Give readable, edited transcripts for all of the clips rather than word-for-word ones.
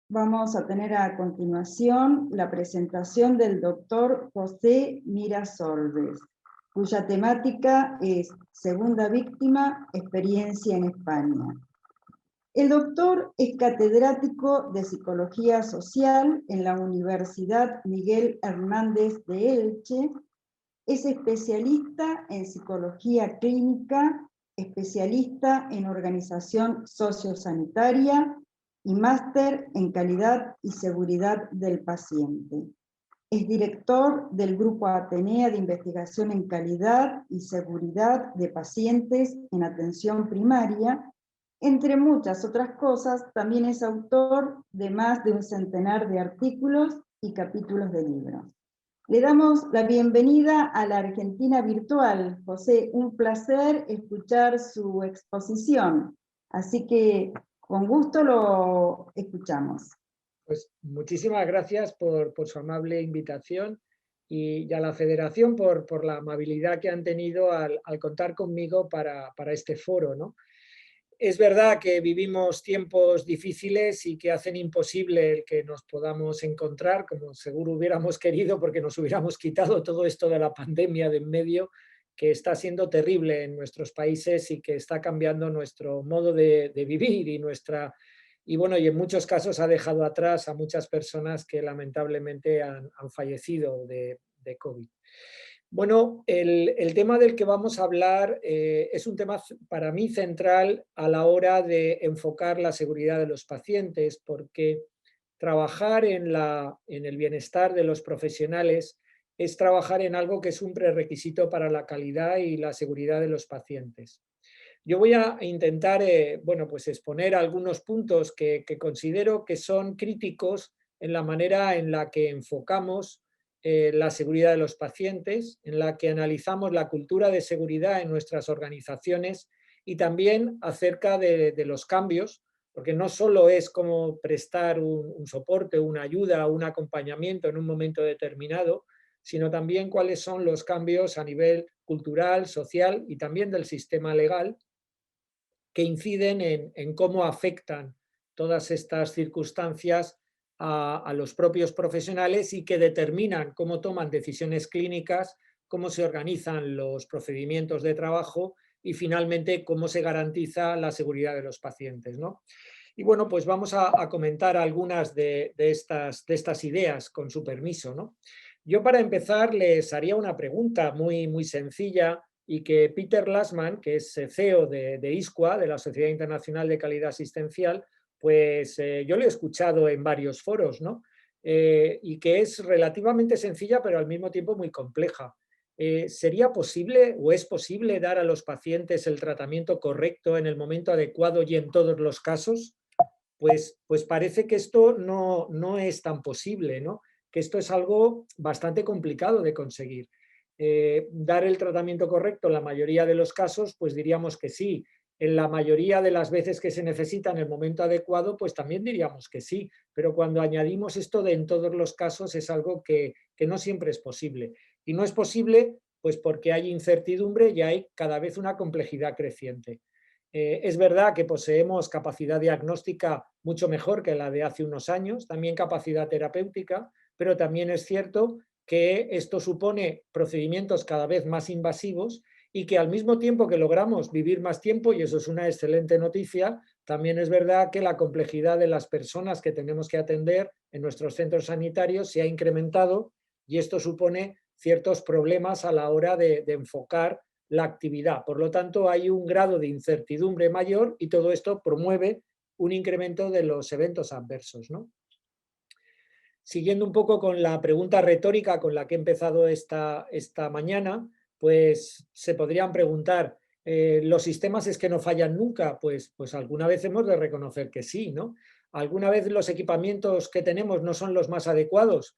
Vamos a tener a continuación la presentación del doctor José Mira Solves, cuya temática es Segunda víctima, experiencia en España. El doctor es catedrático de Psicología Social en la Universidad Miguel Hernández de Elche. Es especialista en psicología clínica, especialista en organización sociosanitaria y máster en calidad y seguridad del paciente. Es director del Grupo Atenea de Investigación en Calidad y Seguridad de Pacientes en Atención Primaria. Entre muchas otras cosas, también es autor de más de un centenar de artículos y capítulos de libros. Le damos la bienvenida a la Argentina virtual. José, un placer escuchar su exposición. Así que con gusto lo escuchamos. Pues muchísimas gracias por su amable invitación y a la Federación por la amabilidad que han tenido al contar conmigo para este foro, ¿no? Es verdad que vivimos tiempos difíciles y que hacen imposible el que nos podamos encontrar, como seguro hubiéramos querido, porque nos hubiéramos quitado todo esto de la pandemia de en medio, que está siendo terrible en nuestros países y que está cambiando nuestro modo de vivir y bueno, y en muchos casos ha dejado atrás a muchas personas que lamentablemente han fallecido de COVID. Bueno, el tema del que vamos a hablar es un tema para mí central a la hora de enfocar la seguridad de los pacientes, porque trabajar en el bienestar de los profesionales es trabajar en algo que es un prerequisito para la calidad y la seguridad de los pacientes. Yo voy a intentar bueno, pues exponer algunos puntos que considero que son críticos en la manera en la que enfocamos la seguridad de los pacientes, en la que analizamos la cultura de seguridad en nuestras organizaciones y también acerca de los cambios, porque no solo es como prestar un soporte, una ayuda, un acompañamiento en un momento determinado, sino también cuáles son los cambios a nivel cultural, social y también del sistema legal que inciden en cómo afectan todas estas circunstancias a los propios profesionales y que determinan cómo toman decisiones clínicas, cómo se organizan los procedimientos de trabajo y finalmente cómo se garantiza la seguridad de los pacientes, ¿no? Y bueno, pues vamos a comentar algunas de estas ideas con su permiso, ¿no? Yo para empezar les haría una pregunta muy sencilla y que Peter Lassman, que es CEO de ISCUA, de la Sociedad Internacional de Calidad Asistencial, pues yo lo he escuchado en varios foros, ¿no? Y que es relativamente sencilla, pero al mismo tiempo muy compleja. ¿Sería posible o es posible dar a los pacientes el tratamiento correcto en el momento adecuado y en todos los casos? Pues parece que esto no es tan posible, ¿no? Que esto es algo bastante complicado de conseguir. Dar el tratamiento correcto en la mayoría de los casos, pues diríamos que sí. En la mayoría de las veces que se necesita en el momento adecuado, pues también diríamos que sí. Pero cuando añadimos esto de en todos los casos es algo que no siempre es posible. Y no es posible pues porque hay incertidumbre y hay cada vez una complejidad creciente. Es verdad que poseemos capacidad diagnóstica mucho mejor que la de hace unos años, también capacidad terapéutica, pero también es cierto que esto supone procedimientos cada vez más invasivos y que al mismo tiempo que logramos vivir más tiempo, y eso es una excelente noticia, también es verdad que la complejidad de las personas que tenemos que atender en nuestros centros sanitarios se ha incrementado y esto supone ciertos problemas a la hora de enfocar la actividad. Por lo tanto, hay un grado de incertidumbre mayor y todo esto promueve un incremento de los eventos adversos, ¿no? Siguiendo un poco con la pregunta retórica con la que he empezado esta mañana, pues se podrían preguntar, ¿los sistemas es que no fallan nunca? Pues alguna vez hemos de reconocer que sí, ¿no? ¿Alguna vez los equipamientos que tenemos no son los más adecuados?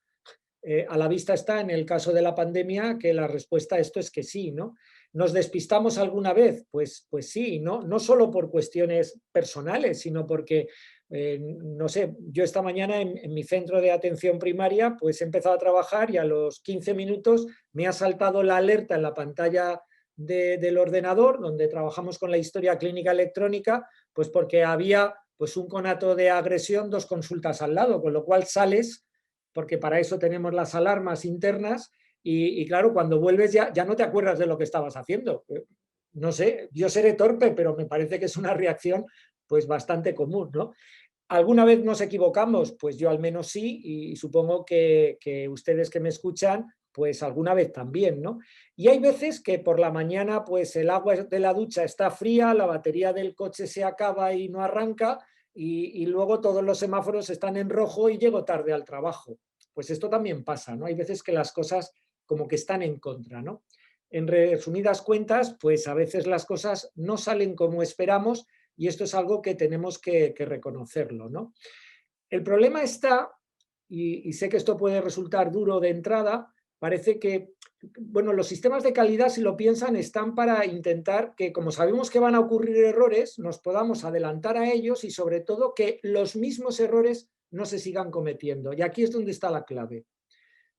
A la vista está en el caso de la pandemia que la respuesta a esto es que sí, ¿no? ¿Nos despistamos alguna vez? Pues sí, ¿no? No solo por cuestiones personales, sino porque, no sé, yo esta mañana en mi centro de atención primaria pues he empezado a trabajar y a los 15 minutos me ha saltado la alerta en la pantalla del ordenador donde trabajamos con la historia clínica electrónica, pues porque había pues un conato de agresión, 2 consultas al lado, con lo cual sales, porque para eso tenemos las alarmas internas, y claro, cuando vuelves ya no te acuerdas de lo que estabas haciendo. No sé, yo seré torpe, pero me parece que es una reacción pues bastante común, ¿no? ¿Alguna vez nos equivocamos? Pues yo al menos sí, y supongo que ustedes que me escuchan, pues alguna vez también, ¿no? Y hay veces que por la mañana pues el agua de la ducha está fría, la batería del coche se acaba y no arranca, y luego todos los semáforos están en rojo y llego tarde al trabajo. Pues esto también pasa, ¿no? Hay veces que las cosas como que están en contra, ¿no? En resumidas cuentas, pues a veces las cosas no salen como esperamos, y esto es algo que tenemos que reconocerlo, ¿no? El problema está, y sé que esto puede resultar duro de entrada, parece que, bueno, los sistemas de calidad, si lo piensan, están para intentar que, como sabemos que van a ocurrir errores, nos podamos adelantar a ellos y sobre todo que los mismos errores no se sigan cometiendo. Y aquí es donde está la clave.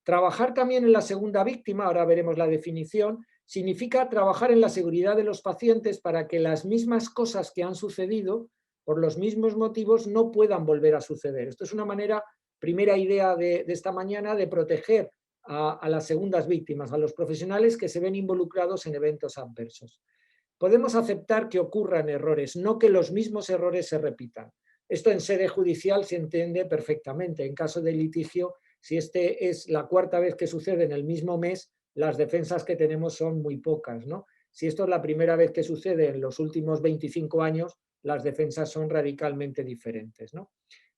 Trabajar también en la segunda víctima, ahora veremos la definición, significa trabajar en la seguridad de los pacientes para que las mismas cosas que han sucedido, por los mismos motivos, no puedan volver a suceder. Esto es una manera, primera idea de esta mañana, de proteger a las segundas víctimas, a los profesionales que se ven involucrados en eventos adversos. Podemos aceptar que ocurran errores, no que los mismos errores se repitan. Esto en sede judicial se entiende perfectamente. En caso de litigio, si este es la cuarta vez que sucede en el mismo mes, las defensas que tenemos son muy pocas, ¿no? Si esto es la primera vez que sucede en los últimos 25 años, las defensas son radicalmente diferentes, ¿no?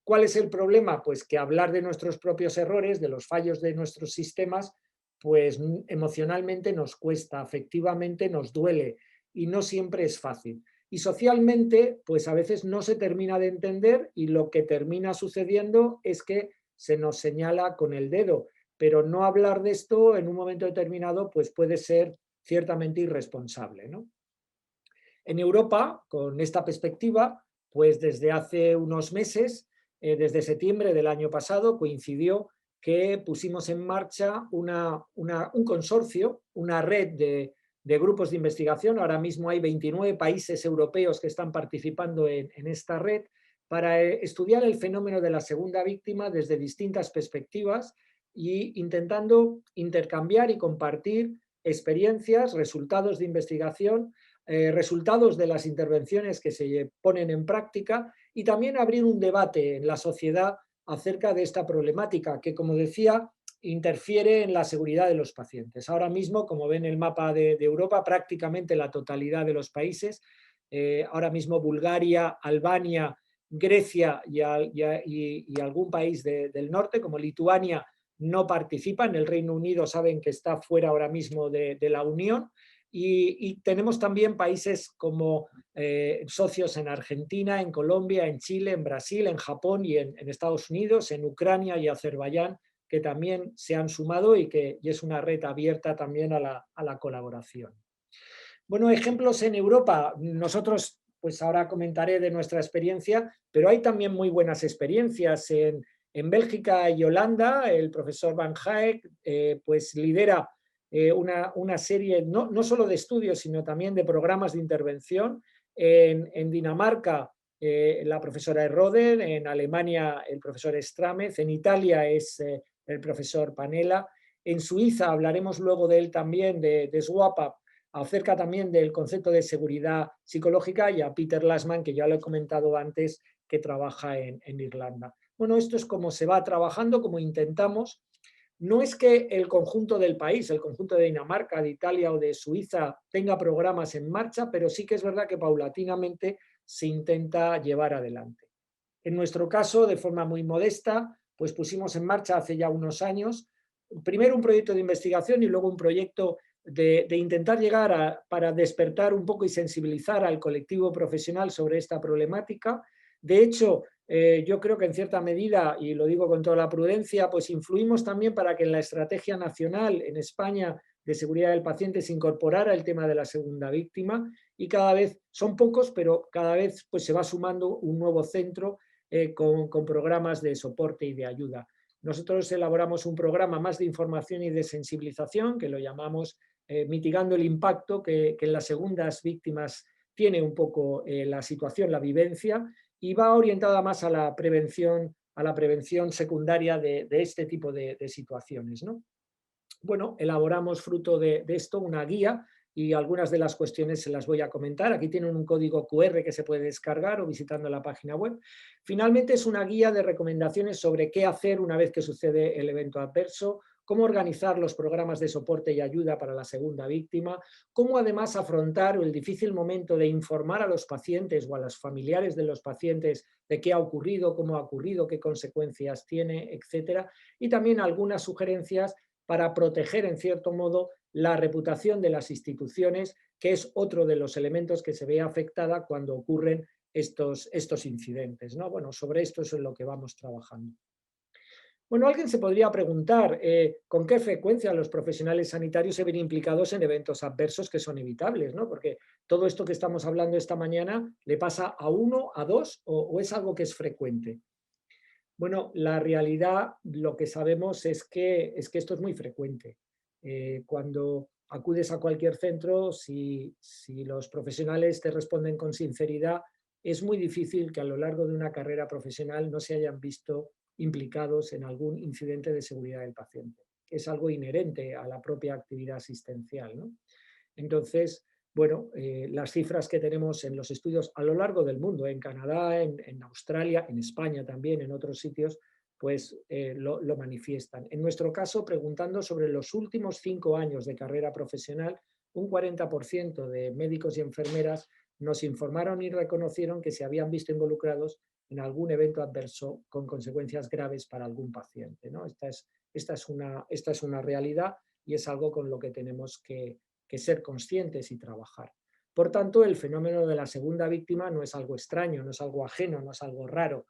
¿Cuál es el problema? Pues que hablar de nuestros propios errores, de los fallos de nuestros sistemas, pues emocionalmente nos cuesta, afectivamente nos duele, y no siempre es fácil. Y socialmente, pues a veces no se termina de entender, y lo que termina sucediendo es que se nos señala con el dedo, pero no hablar de esto en un momento determinado pues puede ser ciertamente irresponsable, ¿no? En Europa, con esta perspectiva, pues desde hace unos meses, desde septiembre del año pasado, coincidió que pusimos en marcha un consorcio, una red de grupos de investigación. Ahora mismo hay 29 países europeos que están participando en esta red para estudiar el fenómeno de la segunda víctima desde distintas perspectivas, y intentando intercambiar y compartir experiencias, resultados de investigación, resultados de las intervenciones que se ponen en práctica, y también abrir un debate en la sociedad acerca de esta problemática que, como decía, interfiere en la seguridad de los pacientes. Ahora mismo, como ven el mapa de Europa, prácticamente la totalidad de los países, ahora mismo Bulgaria, Albania, Grecia y algún país del norte, como Lituania, no participan. El Reino Unido saben que está fuera ahora mismo de la Unión. Y tenemos también países como socios en Argentina, en Colombia, en Chile, en Brasil, en Japón y en Estados Unidos, en Ucrania y Azerbaiyán, que también se han sumado, y es una red abierta también a la colaboración. Bueno, ejemplos en Europa. Nosotros, pues ahora comentaré de nuestra experiencia, pero hay también muy buenas experiencias. En Bélgica y Holanda, el profesor Van Haek pues lidera una serie no solo de estudios, sino también de programas de intervención. En Dinamarca, la profesora Roder, en Alemania el profesor Stramez, en Italia es el profesor Panella, en Suiza hablaremos luego de él también, de Swapap, acerca también del concepto de seguridad psicológica, y a Peter Lassman, que ya lo he comentado antes, que trabaja en Irlanda. Bueno, esto es como se va trabajando, como intentamos. No es que el conjunto del país, el conjunto de Dinamarca, de Italia o de Suiza tenga programas en marcha, pero sí que es verdad que paulatinamente se intenta llevar adelante. En nuestro caso, de forma muy modesta, pues pusimos en marcha hace ya unos años, primero un proyecto de investigación y luego un proyecto de intentar llegar para despertar un poco y sensibilizar al colectivo profesional sobre esta problemática. De hecho, yo creo que en cierta medida, y lo digo con toda la prudencia, pues influimos también para que en la estrategia nacional en España de seguridad del paciente se incorporara el tema de la segunda víctima, y cada vez, son pocos, pero cada vez pues se va sumando un nuevo centro con programas de soporte y de ayuda. Nosotros elaboramos un programa más de información y de sensibilización, que lo llamamos mitigando el impacto que en las segundas víctimas tiene un poco la situación, la vivencia, y va orientada más a la prevención secundaria de este tipo de situaciones, ¿no? Bueno, elaboramos fruto de esto una guía y algunas de las cuestiones se las voy a comentar. Aquí tienen un código QR que se puede descargar o visitando la página web. Finalmente es una guía de recomendaciones sobre qué hacer una vez que sucede el evento adverso, cómo organizar los programas de soporte y ayuda para la segunda víctima, cómo además afrontar el difícil momento de informar a los pacientes o a los familiares de los pacientes de qué ha ocurrido, cómo ha ocurrido, qué consecuencias tiene, etcétera, y también algunas sugerencias para proteger, en cierto modo, la reputación de las instituciones, que es otro de los elementos que se ve afectada cuando ocurren estos incidentes, ¿no? Bueno, sobre esto es en lo que vamos trabajando. Bueno, alguien se podría preguntar con qué frecuencia los profesionales sanitarios se ven implicados en eventos adversos que son evitables, ¿no? Porque todo esto que estamos hablando esta mañana le pasa a uno, a dos, o es algo que es frecuente. Bueno, la realidad, lo que sabemos es que esto es muy frecuente. Cuando acudes a cualquier centro, si los profesionales te responden con sinceridad, es muy difícil que a lo largo de una carrera profesional no se hayan visto implicados en algún incidente de seguridad del paciente. Es algo inherente a la propia actividad asistencial, ¿no? Entonces, bueno, las cifras que tenemos en los estudios a lo largo del mundo, en Canadá, en Australia, en España también, en otros sitios, pues lo manifiestan. En nuestro caso, preguntando sobre los últimos 5 años de carrera profesional, un 40% de médicos y enfermeras nos informaron y reconocieron que se habían visto involucrados en algún evento adverso con consecuencias graves para algún paciente, ¿no? Esta es una realidad y es algo con lo que tenemos que ser conscientes y trabajar. Por tanto, el fenómeno de la segunda víctima no es algo extraño, no es algo ajeno, no es algo raro.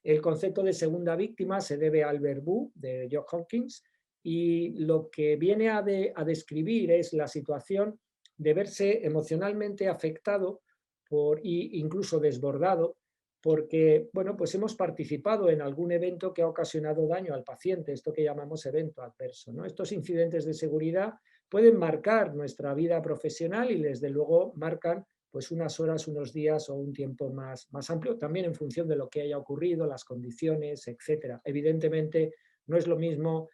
El concepto de segunda víctima se debe a Albert Boux, de Johns Hopkins, y lo que viene a describir es la situación de verse emocionalmente afectado e incluso desbordado porque, bueno, pues hemos participado en algún evento que ha ocasionado daño al paciente, esto que llamamos evento adverso, ¿no? Estos incidentes de seguridad pueden marcar nuestra vida profesional y desde luego marcan pues unas horas, unos días o un tiempo más amplio, también en función de lo que haya ocurrido, las condiciones, etcétera. Evidentemente no es lo mismo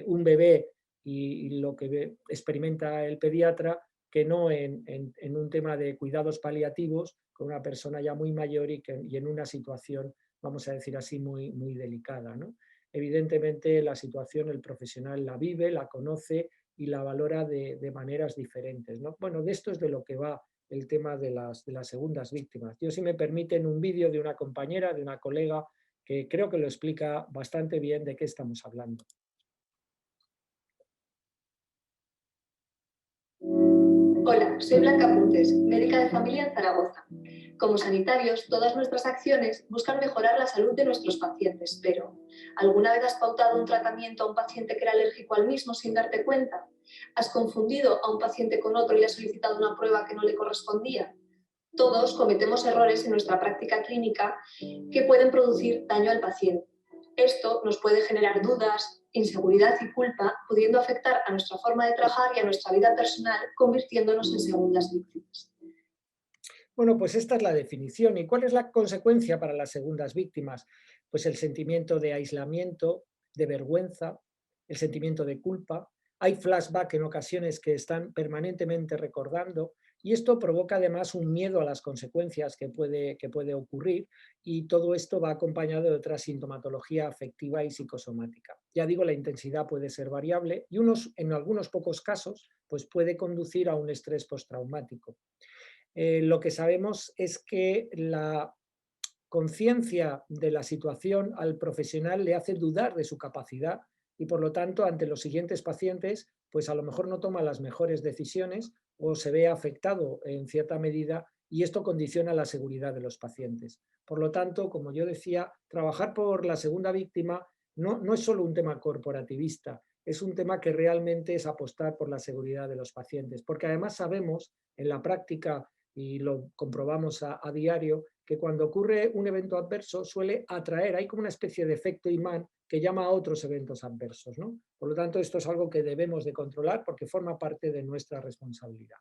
un bebé y lo que experimenta el pediatra que no en un tema de cuidados paliativos con una persona ya muy mayor y en una situación, vamos a decir así, muy delicada, ¿no? Evidentemente la situación el profesional la vive, la conoce y la valora de maneras diferentes, ¿no? Bueno, de esto es de lo que va el tema de las segundas víctimas. Yo, si me permiten, un vídeo de una compañera, de una colega, que creo que lo explica bastante bien de qué estamos hablando. Hola, soy Blanca Puntes, médica de familia en Zaragoza. Como sanitarios, todas nuestras acciones buscan mejorar la salud de nuestros pacientes, pero ¿alguna vez has pautado un tratamiento a un paciente que era alérgico al mismo sin darte cuenta? ¿Has confundido a un paciente con otro y le has solicitado una prueba que no le correspondía? Todos cometemos errores en nuestra práctica clínica que pueden producir daño al paciente. Esto nos puede generar dudas, inseguridad y culpa, pudiendo afectar a nuestra forma de trabajar y a nuestra vida personal, convirtiéndonos en segundas víctimas. Bueno, pues esta es la definición. ¿Y cuál es la consecuencia para las segundas víctimas? Pues el sentimiento de aislamiento, de vergüenza, el sentimiento de culpa. Hay flashback en ocasiones que están permanentemente recordando y esto provoca además un miedo a las consecuencias que puede ocurrir y todo esto va acompañado de otra sintomatología afectiva y psicosomática. Ya digo, la intensidad puede ser variable y en algunos pocos casos pues puede conducir a un estrés postraumático. Lo que sabemos es que la conciencia de la situación al profesional le hace dudar de su capacidad y por lo tanto ante los siguientes pacientes pues a lo mejor no toma las mejores decisiones o se ve afectado en cierta medida y esto condiciona la seguridad de los pacientes. Por lo tanto, como yo decía, trabajar por la segunda víctima no es solo un tema corporativista, es un tema que realmente es apostar por la seguridad de los pacientes, porque además sabemos en la práctica y lo comprobamos a diario, que cuando ocurre un evento adverso suele atraer, hay como una especie de efecto imán que llama a otros eventos adversos, ¿no? Por lo tanto, esto es algo que debemos de controlar porque forma parte de nuestra responsabilidad.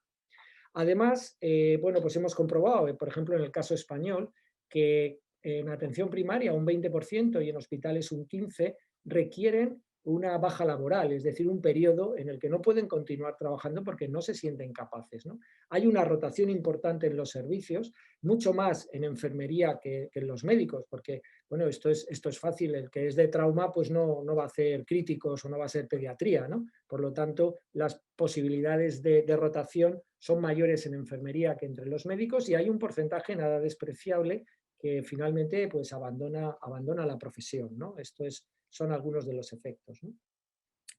Además, bueno, pues hemos comprobado, por ejemplo, en el caso español, que en atención primaria un 20% y en hospitales un 15%, requieren una baja laboral, es decir, un periodo en el que no pueden continuar trabajando porque no se sienten capaces, ¿no? Hay una rotación importante en los servicios, mucho más en enfermería que en los médicos, porque bueno, esto es fácil, el que es de trauma pues no va a hacer críticos o no va a ser pediatría, ¿no? Por lo tanto, las posibilidades de rotación son mayores en enfermería que entre los médicos y hay un porcentaje nada despreciable que finalmente pues abandona la profesión, ¿no? Son algunos de los efectos, ¿no?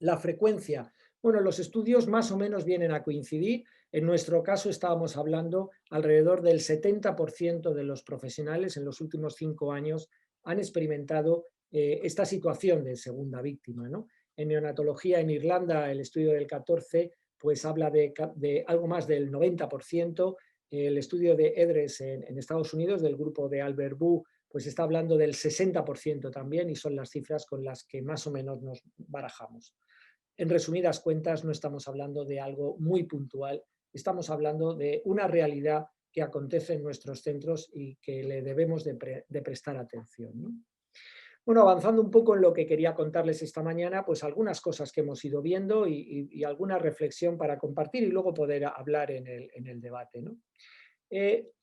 La frecuencia. Bueno, los estudios más o menos vienen a coincidir. En nuestro caso estábamos hablando alrededor del 70% de los profesionales en los últimos 5 años han experimentado esta situación de segunda víctima, ¿no? En neonatología en Irlanda, el estudio del 14, pues habla de algo más del 90%. El estudio de EDRES en Estados Unidos, del grupo de Albert Wu, pues está hablando del 60% también y son las cifras con las que más o menos nos barajamos. En resumidas cuentas, no estamos hablando de algo muy puntual, estamos hablando de una realidad que acontece en nuestros centros y que le debemos de prestar atención, ¿no? Bueno, avanzando un poco en lo que quería contarles esta mañana, pues algunas cosas que hemos ido viendo y alguna reflexión para compartir y luego poder hablar en el debate, ¿no?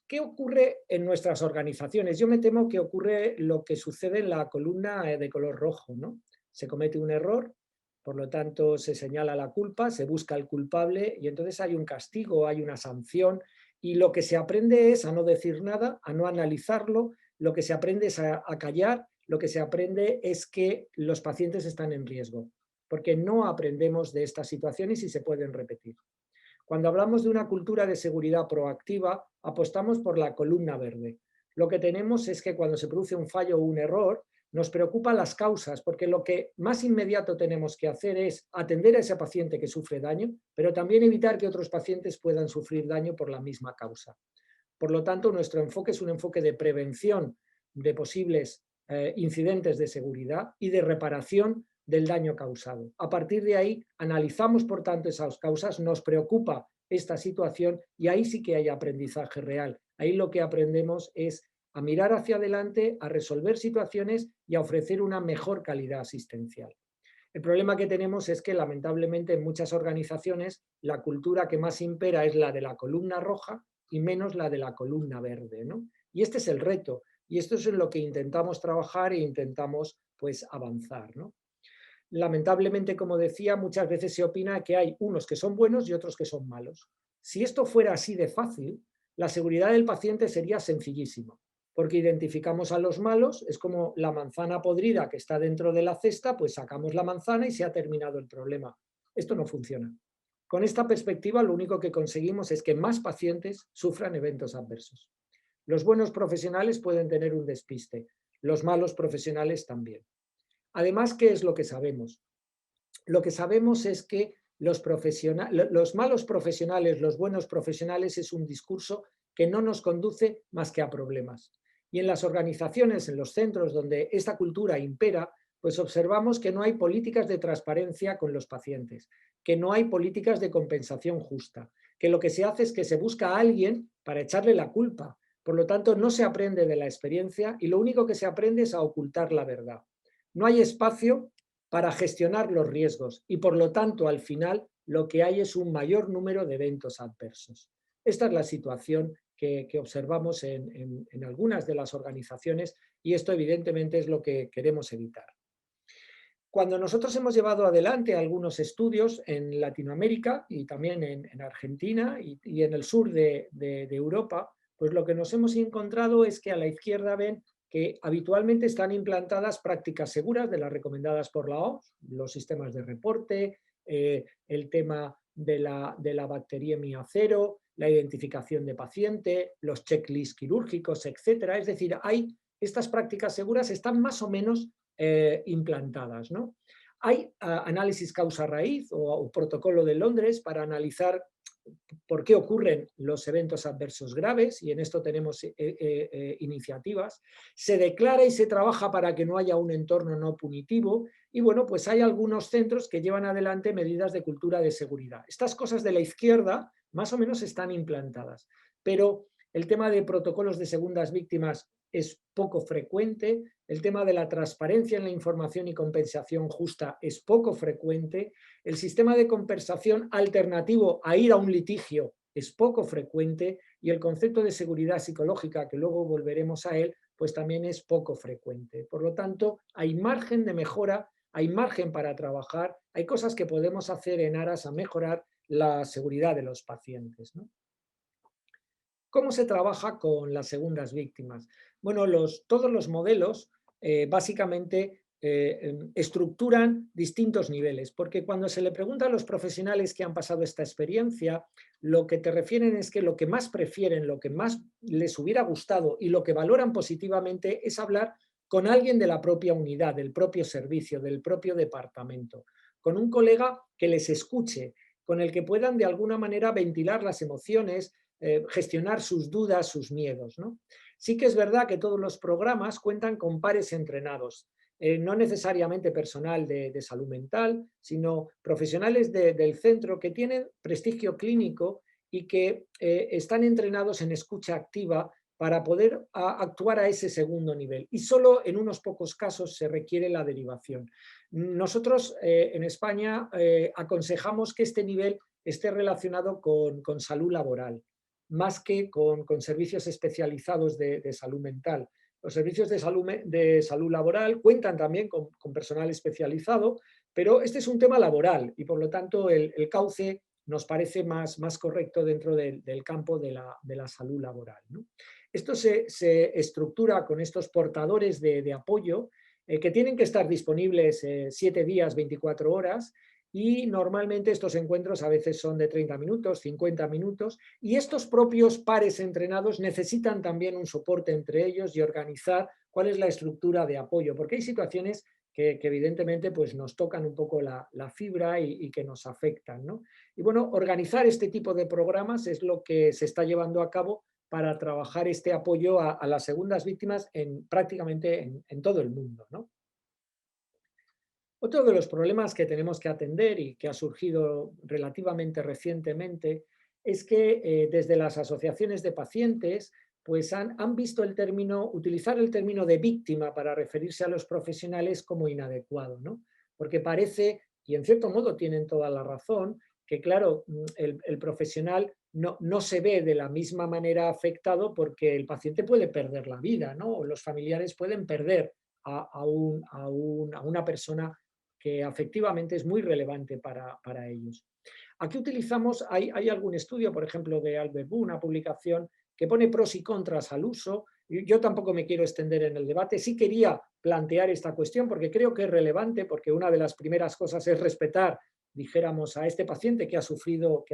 ¿Qué ocurre en nuestras organizaciones? Yo me temo que ocurre lo que sucede en la columna de color rojo, ¿no? Se comete un error, por lo tanto se señala la culpa, se busca el culpable y entonces hay un castigo, hay una sanción y lo que se aprende es a no decir nada, a no analizarlo, lo que se aprende es a callar, lo que se aprende es que los pacientes están en riesgo, porque no aprendemos de estas situaciones y se pueden repetir. Cuando hablamos de una cultura de seguridad proactiva, apostamos por la columna verde. Lo que tenemos es que cuando se produce un fallo o un error, nos preocupan las causas, porque lo que más inmediato tenemos que hacer es atender a ese paciente que sufre daño, pero también evitar que otros pacientes puedan sufrir daño por la misma causa. Por lo tanto, nuestro enfoque es un enfoque de prevención de posibles incidentes de seguridad y de reparación del daño causado. A partir de ahí, analizamos, por tanto, esas causas, nos preocupa esta situación y ahí sí que hay aprendizaje real. Ahí lo que aprendemos es a mirar hacia adelante, a resolver situaciones y a ofrecer una mejor calidad asistencial. El problema que tenemos es que, lamentablemente, en muchas organizaciones la cultura que más impera es la de la columna roja y menos la de la columna verde, ¿no? Y este es el reto, y esto es en lo que intentamos trabajar e intentamos pues avanzar, ¿no? Lamentablemente, como decía, muchas veces se opina que hay unos que son buenos y otros que son malos. Si esto fuera así de fácil, la seguridad del paciente sería sencillísimo, porque identificamos a los malos, es como la manzana podrida que está dentro de la cesta, pues sacamos la manzana y se ha terminado el problema. Esto no funciona. Con esta perspectiva, lo único que conseguimos es que más pacientes sufran eventos adversos. Los buenos profesionales pueden tener un despiste, los malos profesionales también. Además, ¿qué es lo que sabemos? Lo que sabemos es que los malos profesionales, los buenos profesionales es un discurso que no nos conduce más que a problemas. Y en las organizaciones, en los centros donde esta cultura impera, pues observamos que no hay políticas de transparencia con los pacientes, que no hay políticas de compensación justa, que lo que se hace es que se busca a alguien para echarle la culpa. Por lo tanto, no se aprende de la experiencia y lo único que se aprende es a ocultar la verdad. No hay espacio para gestionar los riesgos y, por lo tanto, al final lo que hay es un mayor número de eventos adversos. Esta es la situación que observamos en algunas de las organizaciones y esto evidentemente es lo que queremos evitar. Cuando nosotros hemos llevado adelante algunos estudios en Latinoamérica y también en Argentina y en el sur de Europa, pues lo que nos hemos encontrado es que a la izquierda ven que habitualmente están implantadas prácticas seguras de las recomendadas por la OMS, los sistemas de reporte, el tema de la bacteriemia cero, la identificación de paciente, los checklists quirúrgicos, etcétera. Es decir, estas prácticas seguras están más o menos implantadas, ¿no? Hay análisis causa-raíz o protocolo de Londres para analizar por qué ocurren los eventos adversos graves y en esto tenemos iniciativas. Se declara y se trabaja para que no haya un entorno no punitivo y bueno, pues hay algunos centros que llevan adelante medidas de cultura de seguridad. Estas cosas de la izquierda más o menos están implantadas, pero el tema de protocolos de segundas víctimas es poco frecuente, el tema de la transparencia en la información y compensación justa es poco frecuente, el sistema de compensación alternativo a ir a un litigio es poco frecuente y el concepto de seguridad psicológica, que luego volveremos a él, pues también es poco frecuente. Por lo tanto, hay margen de mejora, hay margen para trabajar, hay cosas que podemos hacer en aras a mejorar la seguridad de los pacientes, ¿no? ¿Cómo se trabaja con las segundas víctimas? Bueno, todos los modelos básicamente estructuran distintos niveles, porque cuando se le pregunta a los profesionales que han pasado esta experiencia, lo que te refieren es que lo que más prefieren, lo que más les hubiera gustado y lo que valoran positivamente es hablar con alguien de la propia unidad, del propio servicio, del propio departamento, con un colega que les escuche, con el que puedan de alguna manera ventilar las emociones, gestionar sus dudas, sus miedos, ¿no? Sí que es verdad que todos los programas cuentan con pares entrenados, no necesariamente personal de salud mental, sino profesionales del centro que tienen prestigio clínico y que están entrenados en escucha activa para poder actuar a ese segundo nivel. Y solo en unos pocos casos se requiere la derivación. Nosotros en España aconsejamos que este nivel esté relacionado con salud laboral, más que con servicios especializados de salud mental. Los servicios de salud laboral cuentan también con personal especializado, pero este es un tema laboral y por lo tanto el cauce nos parece más correcto dentro del campo de la salud laboral, ¿no? Esto se estructura con estos portadores de apoyo que tienen que estar disponibles 7 días, 24 horas, y normalmente estos encuentros a veces son de 30 minutos, 50 minutos, y estos propios pares entrenados necesitan también un soporte entre ellos y organizar cuál es la estructura de apoyo, porque hay situaciones que evidentemente pues nos tocan un poco la fibra y que nos afectan, ¿no? Y bueno, organizar este tipo de programas es lo que se está llevando a cabo para trabajar este apoyo a las segundas víctimas prácticamente en todo el mundo, ¿no? Otro de los problemas que tenemos que atender y que ha surgido relativamente recientemente es que desde las asociaciones de pacientes pues han visto utilizar el término de víctima para referirse a los profesionales como inadecuado, ¿no? Porque parece, y en cierto modo tienen toda la razón, que claro, el profesional no se ve de la misma manera afectado porque el paciente puede perder la vida, ¿no? O los familiares pueden perder a una persona que afectivamente es muy relevante para ellos. Aquí utilizamos, hay algún estudio, por ejemplo, de Albert Bu, una publicación que pone pros y contras al uso. Yo tampoco me quiero extender en el debate, sí quería plantear esta cuestión porque creo que es relevante, porque una de las primeras cosas es respetar, dijéramos, a este paciente que ha sufrido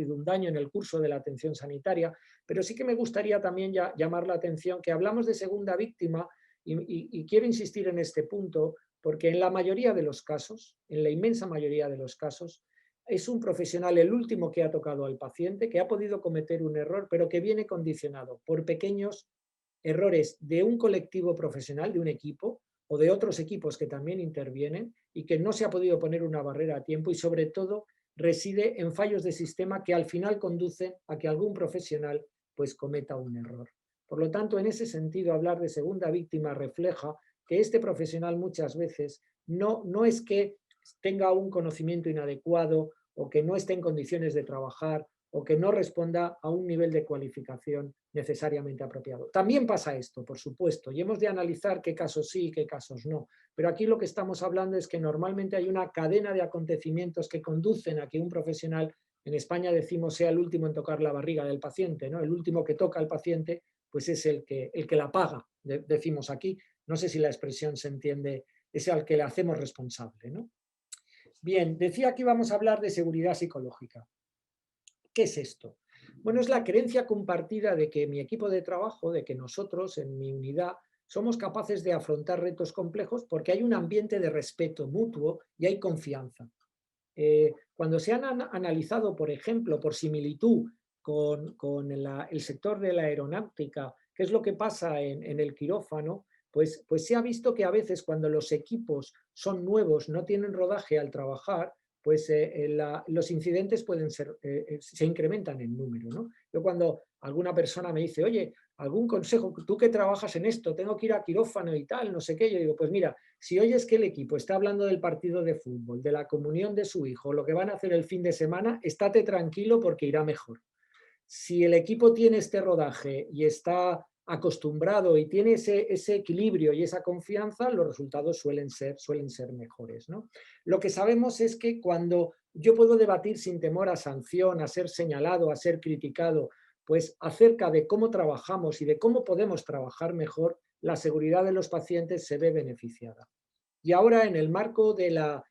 un daño en el curso de la atención sanitaria, pero sí que me gustaría también llamar la atención que hablamos de segunda víctima y quiero insistir en este punto, porque en la mayoría de los casos, en la inmensa mayoría de los casos, es un profesional el último que ha tocado al paciente, que ha podido cometer un error, pero que viene condicionado por pequeños errores de un colectivo profesional, de un equipo, o de otros equipos que también intervienen y que no se ha podido poner una barrera a tiempo y sobre todo reside en fallos de sistema que al final conducen a que algún profesional pues cometa un error. Por lo tanto, en ese sentido, hablar de segunda víctima refleja que este profesional muchas veces no es que tenga un conocimiento inadecuado o que no esté en condiciones de trabajar o que no responda a un nivel de cualificación necesariamente apropiado. También pasa esto, por supuesto, y hemos de analizar qué casos sí y qué casos no. Pero aquí lo que estamos hablando es que normalmente hay una cadena de acontecimientos que conducen a que un profesional, en España decimos, sea el último en tocar la barriga del paciente, ¿no? El último que toca al paciente, pues es el que la paga, decimos aquí. No sé si la expresión se entiende, es al que le hacemos responsable, ¿no? Bien, decía que íbamos a hablar de seguridad psicológica. ¿Qué es esto? Bueno, es la creencia compartida de que mi equipo de trabajo, de que nosotros en mi unidad somos capaces de afrontar retos complejos porque hay un ambiente de respeto mutuo y hay confianza. Cuando se han analizado, por ejemplo, por similitud con el sector de la aeronáutica, qué es lo que pasa en el quirófano, pues se ha visto que a veces cuando los equipos son nuevos, no tienen rodaje al trabajar, pues los incidentes se incrementan en número, ¿no? Yo cuando alguna persona me dice, oye, algún consejo, tú que trabajas en esto, tengo que ir a quirófano y tal, no sé qué. Yo digo, pues mira, si oyes que el equipo está hablando del partido de fútbol, de la comunión de su hijo, lo que van a hacer el fin de semana, estate tranquilo porque irá mejor. Si el equipo tiene este rodaje y está acostumbrado y tiene ese equilibrio y esa confianza, los resultados suelen ser mejores, ¿no? Lo que sabemos es que cuando yo puedo debatir sin temor a sanción, a ser señalado, a ser criticado, pues acerca de cómo trabajamos y de cómo podemos trabajar mejor, la seguridad de los pacientes se ve beneficiada. Y ahora, en el marco de la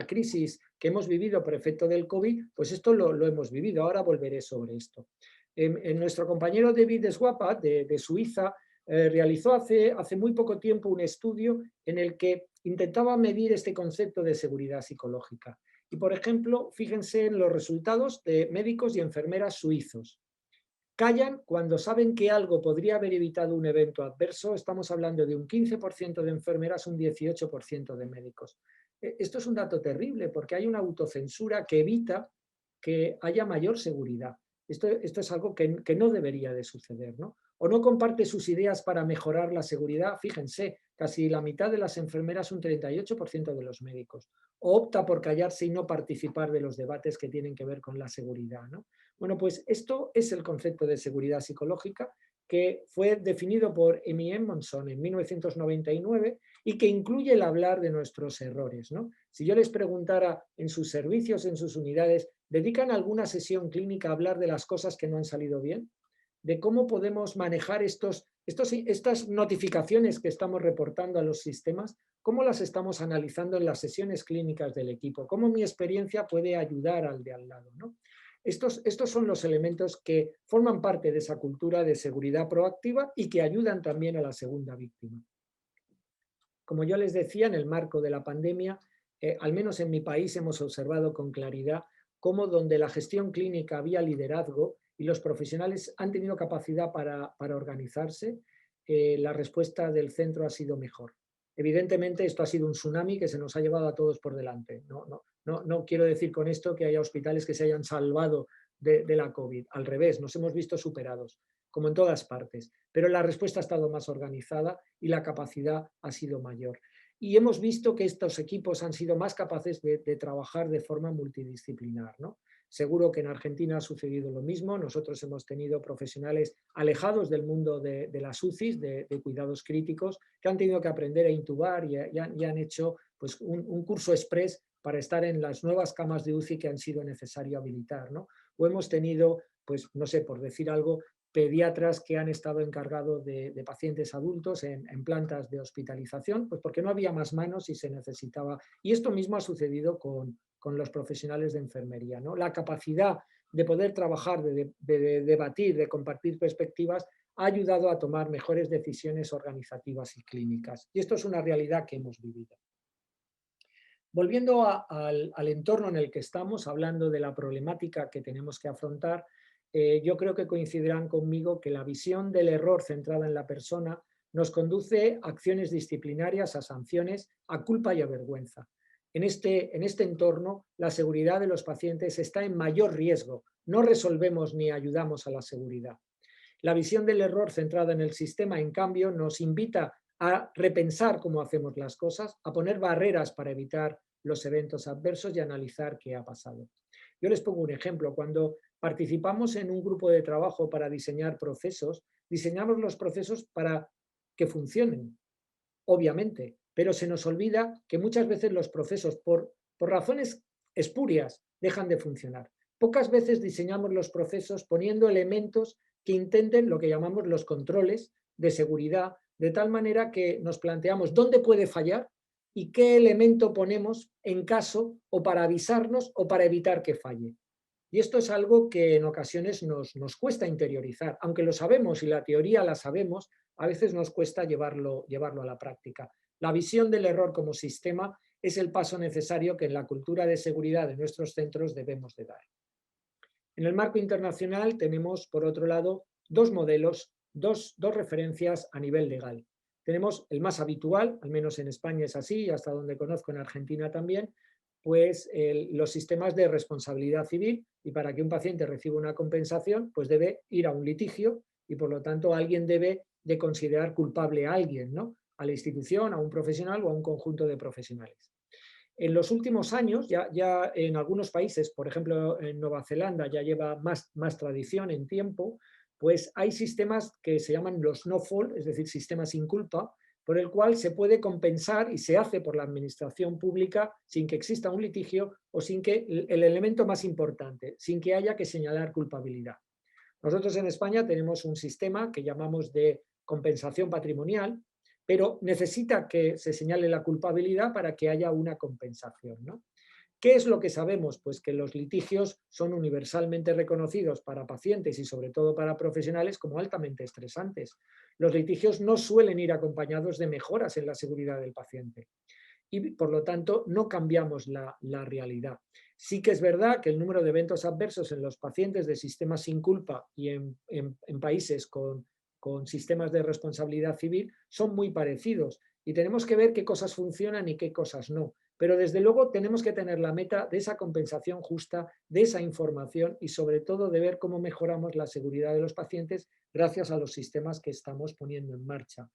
crisis que hemos vivido por efecto del COVID, pues esto lo hemos vivido. Ahora volveré sobre esto. Nuestro compañero David Schwappa, de Suiza, realizó hace muy poco tiempo un estudio en el que intentaba medir este concepto de seguridad psicológica. Y, por ejemplo, fíjense en los resultados de médicos y enfermeras suizos. Callan cuando saben que algo podría haber evitado un evento adverso. Estamos hablando de un 15% de enfermeras, un 18% de médicos. Esto es un dato terrible porque hay una autocensura que evita que haya mayor seguridad. Esto es algo que no debería de suceder, ¿no? O no comparte sus ideas para mejorar la seguridad. Fíjense, casi la mitad de las enfermeras, un 38% de los médicos. O opta por callarse y no participar de los debates que tienen que ver con la seguridad, ¿no? Bueno, pues esto es el concepto de seguridad psicológica que fue definido por Amy Edmondson en 1999 y que incluye el hablar de nuestros errores, ¿no? Si yo les preguntara en sus servicios, en sus unidades, ¿dedican alguna sesión clínica a hablar de las cosas que no han salido bien? ¿De cómo podemos manejar estas notificaciones que estamos reportando a los sistemas? ¿Cómo las estamos analizando en las sesiones clínicas del equipo? ¿Cómo mi experiencia puede ayudar al de al lado, ¿no? Estos son los elementos que forman parte de esa cultura de seguridad proactiva y que ayudan también a la segunda víctima. Como yo les decía, en el marco de la pandemia, al menos en mi país hemos observado con claridad cómo donde la gestión clínica había liderazgo y los profesionales han tenido capacidad para organizarse, la respuesta del centro ha sido mejor. Evidentemente, esto ha sido un tsunami que se nos ha llevado a todos por delante. No quiero decir con esto que haya hospitales que se hayan salvado de la COVID. Al revés, nos hemos visto superados, como en todas partes. Pero la respuesta ha estado más organizada y la capacidad ha sido mayor. Y hemos visto que estos equipos han sido más capaces de trabajar de forma multidisciplinar, ¿no? Seguro que en Argentina ha sucedido lo mismo. Nosotros hemos tenido profesionales alejados del mundo de las UCIs, de cuidados críticos, que han tenido que aprender a intubar y han hecho pues, un curso express para estar en las nuevas camas de UCI que han sido necesario habilitar, ¿no? O hemos tenido, pues no sé, por decir algo, pediatras que han estado encargados de pacientes adultos en plantas de hospitalización, pues porque no había más manos y se necesitaba. Y esto mismo ha sucedido con los profesionales de enfermería, ¿no? La capacidad de poder trabajar, de debatir, de compartir perspectivas, ha ayudado a tomar mejores decisiones organizativas y clínicas. Y esto es una realidad que hemos vivido. Volviendo al entorno en el que estamos, hablando de la problemática que tenemos que afrontar, yo creo que coincidirán conmigo que la visión del error centrada en la persona nos conduce a acciones disciplinarias, a sanciones, a culpa y a vergüenza. En este entorno, la seguridad de los pacientes está en mayor riesgo. No resolvemos ni ayudamos a la seguridad. La visión del error centrada en el sistema, en cambio, nos invita a repensar cómo hacemos las cosas, a poner barreras para evitar los eventos adversos y analizar qué ha pasado. Yo les pongo un ejemplo. Cuando participamos en un grupo de trabajo para diseñar procesos, diseñamos los procesos para que funcionen, obviamente, pero se nos olvida que muchas veces los procesos, por razones espurias, dejan de funcionar. Pocas veces diseñamos los procesos poniendo elementos que intenten lo que llamamos los controles de seguridad, de tal manera que nos planteamos dónde puede fallar y qué elemento ponemos en caso o para avisarnos o para evitar que falle. Y esto es algo que en ocasiones nos cuesta interiorizar. Aunque lo sabemos y la teoría la sabemos, a veces nos cuesta llevarlo a la práctica. La visión del error como sistema es el paso necesario que en la cultura de seguridad de nuestros centros debemos de dar. En el marco internacional tenemos, por otro lado, dos modelos, dos referencias a nivel legal. Tenemos el más habitual, al menos en España es así, y hasta donde conozco en Argentina también, pues los sistemas de responsabilidad civil, y para que un paciente reciba una compensación, pues debe ir a un litigio y por lo tanto alguien debe de considerar culpable a alguien, ¿no? A la institución, a un profesional o a un conjunto de profesionales. En los últimos años, ya en algunos países, por ejemplo en Nueva Zelanda ya lleva más tradición en tiempo, pues hay sistemas que se llaman los no fault, es decir, sistemas sin culpa, por el cual se puede compensar y se hace por la administración pública sin que exista un litigio o sin que el elemento más importante, sin que haya que señalar culpabilidad. Nosotros en España tenemos un sistema que llamamos de compensación patrimonial, pero necesita que se señale la culpabilidad para que haya una compensación, ¿no? ¿Qué es lo que sabemos? Pues que los litigios son universalmente reconocidos para pacientes y sobre todo para profesionales como altamente estresantes. Los litigios no suelen ir acompañados de mejoras en la seguridad del paciente y por lo tanto no cambiamos la realidad. Sí que es verdad que el número de eventos adversos en los pacientes de sistemas sin culpa y en países con sistemas de responsabilidad civil son muy parecidos y tenemos que ver qué cosas funcionan y qué cosas no. Pero desde luego tenemos que tener la meta de esa compensación justa, de esa información y sobre todo de ver cómo mejoramos la seguridad de los pacientes gracias a los sistemas que estamos poniendo en marcha.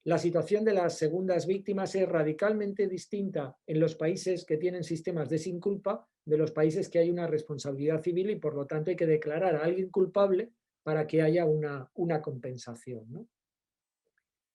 La situación de las segundas víctimas es radicalmente distinta en los países que tienen sistemas de sin culpa de los países que hay una responsabilidad civil y por lo tanto hay que declarar a alguien culpable para que haya una compensación, ¿no?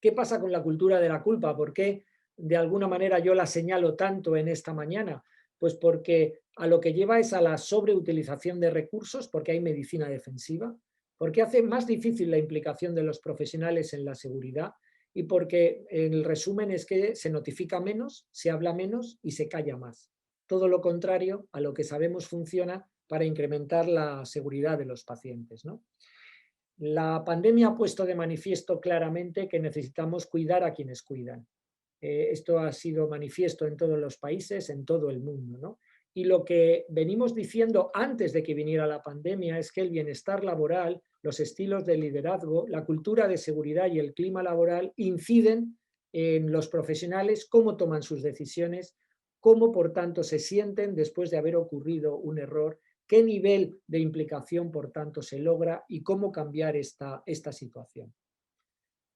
¿Qué pasa con la cultura de la culpa? ¿Por qué de alguna manera yo la señalo tanto en esta mañana? Pues porque a lo que lleva es a la sobreutilización de recursos, porque hay medicina defensiva, porque hace más difícil la implicación de los profesionales en la seguridad y porque el resumen es que se notifica menos, se habla menos y se calla más. Todo lo contrario a lo que sabemos funciona para incrementar la seguridad de los pacientes, ¿no? La pandemia ha puesto de manifiesto claramente que necesitamos cuidar a quienes cuidan. Esto ha sido manifiesto en todos los países, en todo el mundo, ¿no? Y lo que venimos diciendo antes de que viniera la pandemia es que el bienestar laboral, los estilos de liderazgo, la cultura de seguridad y el clima laboral inciden en los profesionales, cómo toman sus decisiones, cómo por tanto se sienten después de haber ocurrido un error, qué nivel de implicación por tanto se logra y cómo cambiar esta situación.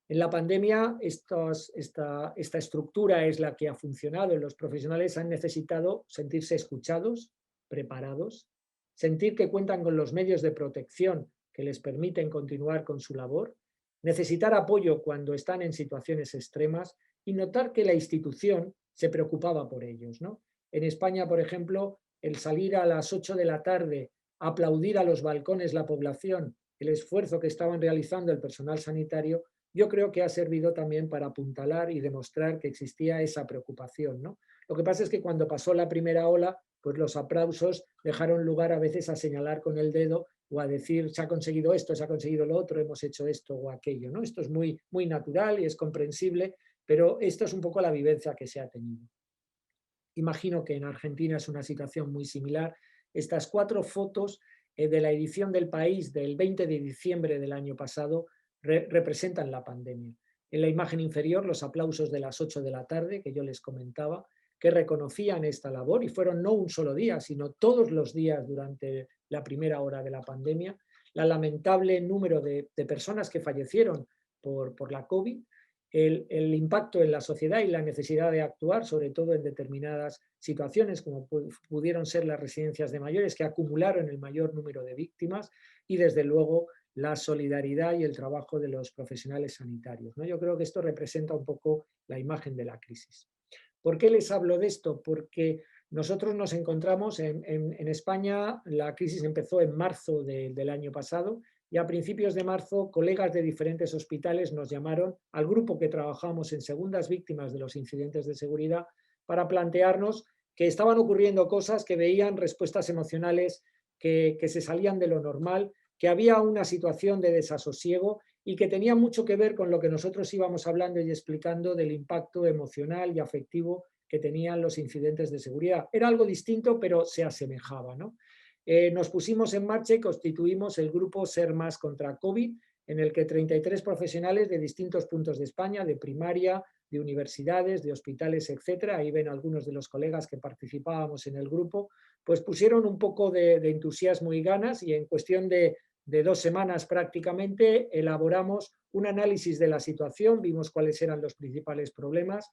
En la pandemia esta estructura es la que ha funcionado. Los profesionales han necesitado sentirse escuchados, preparados, sentir que cuentan con los medios de protección que les permiten continuar con su labor, necesitar apoyo cuando están en situaciones extremas y notar que la institución se preocupaba por ellos, ¿no? En España, por ejemplo, el salir a las 8 de la tarde, aplaudir a los balcones la población, el esfuerzo que estaban realizando el personal sanitario, yo creo que ha servido también para apuntalar y demostrar que existía esa preocupación, ¿no? Lo que pasa es que cuando pasó la primera ola, pues los aplausos dejaron lugar a veces a señalar con el dedo o a decir se ha conseguido esto, se ha conseguido lo otro, hemos hecho esto o aquello, ¿no? Esto es muy natural y es comprensible, pero esto es un poco la vivencia que se ha tenido. Imagino que en Argentina es una situación muy similar. Estas 4 fotos de la edición del País del 20 de diciembre del año pasado representan la pandemia. En la imagen inferior, los aplausos de las 8 de la tarde, que yo les comentaba, que reconocían esta labor y fueron no un solo día, sino todos los días durante la primera hora de la pandemia. La lamentable número de personas que fallecieron por la COVID, el impacto en la sociedad y la necesidad de actuar, sobre todo en determinadas situaciones, como pudieron ser las residencias de mayores, que acumularon el mayor número de víctimas, y desde luego la solidaridad y el trabajo de los profesionales sanitarios, ¿no? Yo creo que esto representa un poco la imagen de la crisis. ¿Por qué les hablo de esto? Porque nosotros nos encontramos en España, la crisis empezó en marzo del año pasado, y a principios de marzo colegas de diferentes hospitales nos llamaron al grupo que trabajamos en segundas víctimas de los incidentes de seguridad para plantearnos que estaban ocurriendo cosas, que veían respuestas emocionales que se salían de lo normal, que había una situación de desasosiego y que tenía mucho que ver con lo que nosotros íbamos hablando y explicando del impacto emocional y afectivo que tenían los incidentes de seguridad. Era algo distinto, pero se asemejaba, ¿no? Nos pusimos en marcha y constituimos el grupo Ser Más contra COVID, en el que 33 profesionales de distintos puntos de España, de primaria, de universidades, de hospitales, etcétera, ahí ven algunos de los colegas que participábamos en el grupo, pues pusieron un poco de entusiasmo y ganas, y en cuestión de de 2 semanas prácticamente, elaboramos un análisis de la situación, vimos cuáles eran los principales problemas,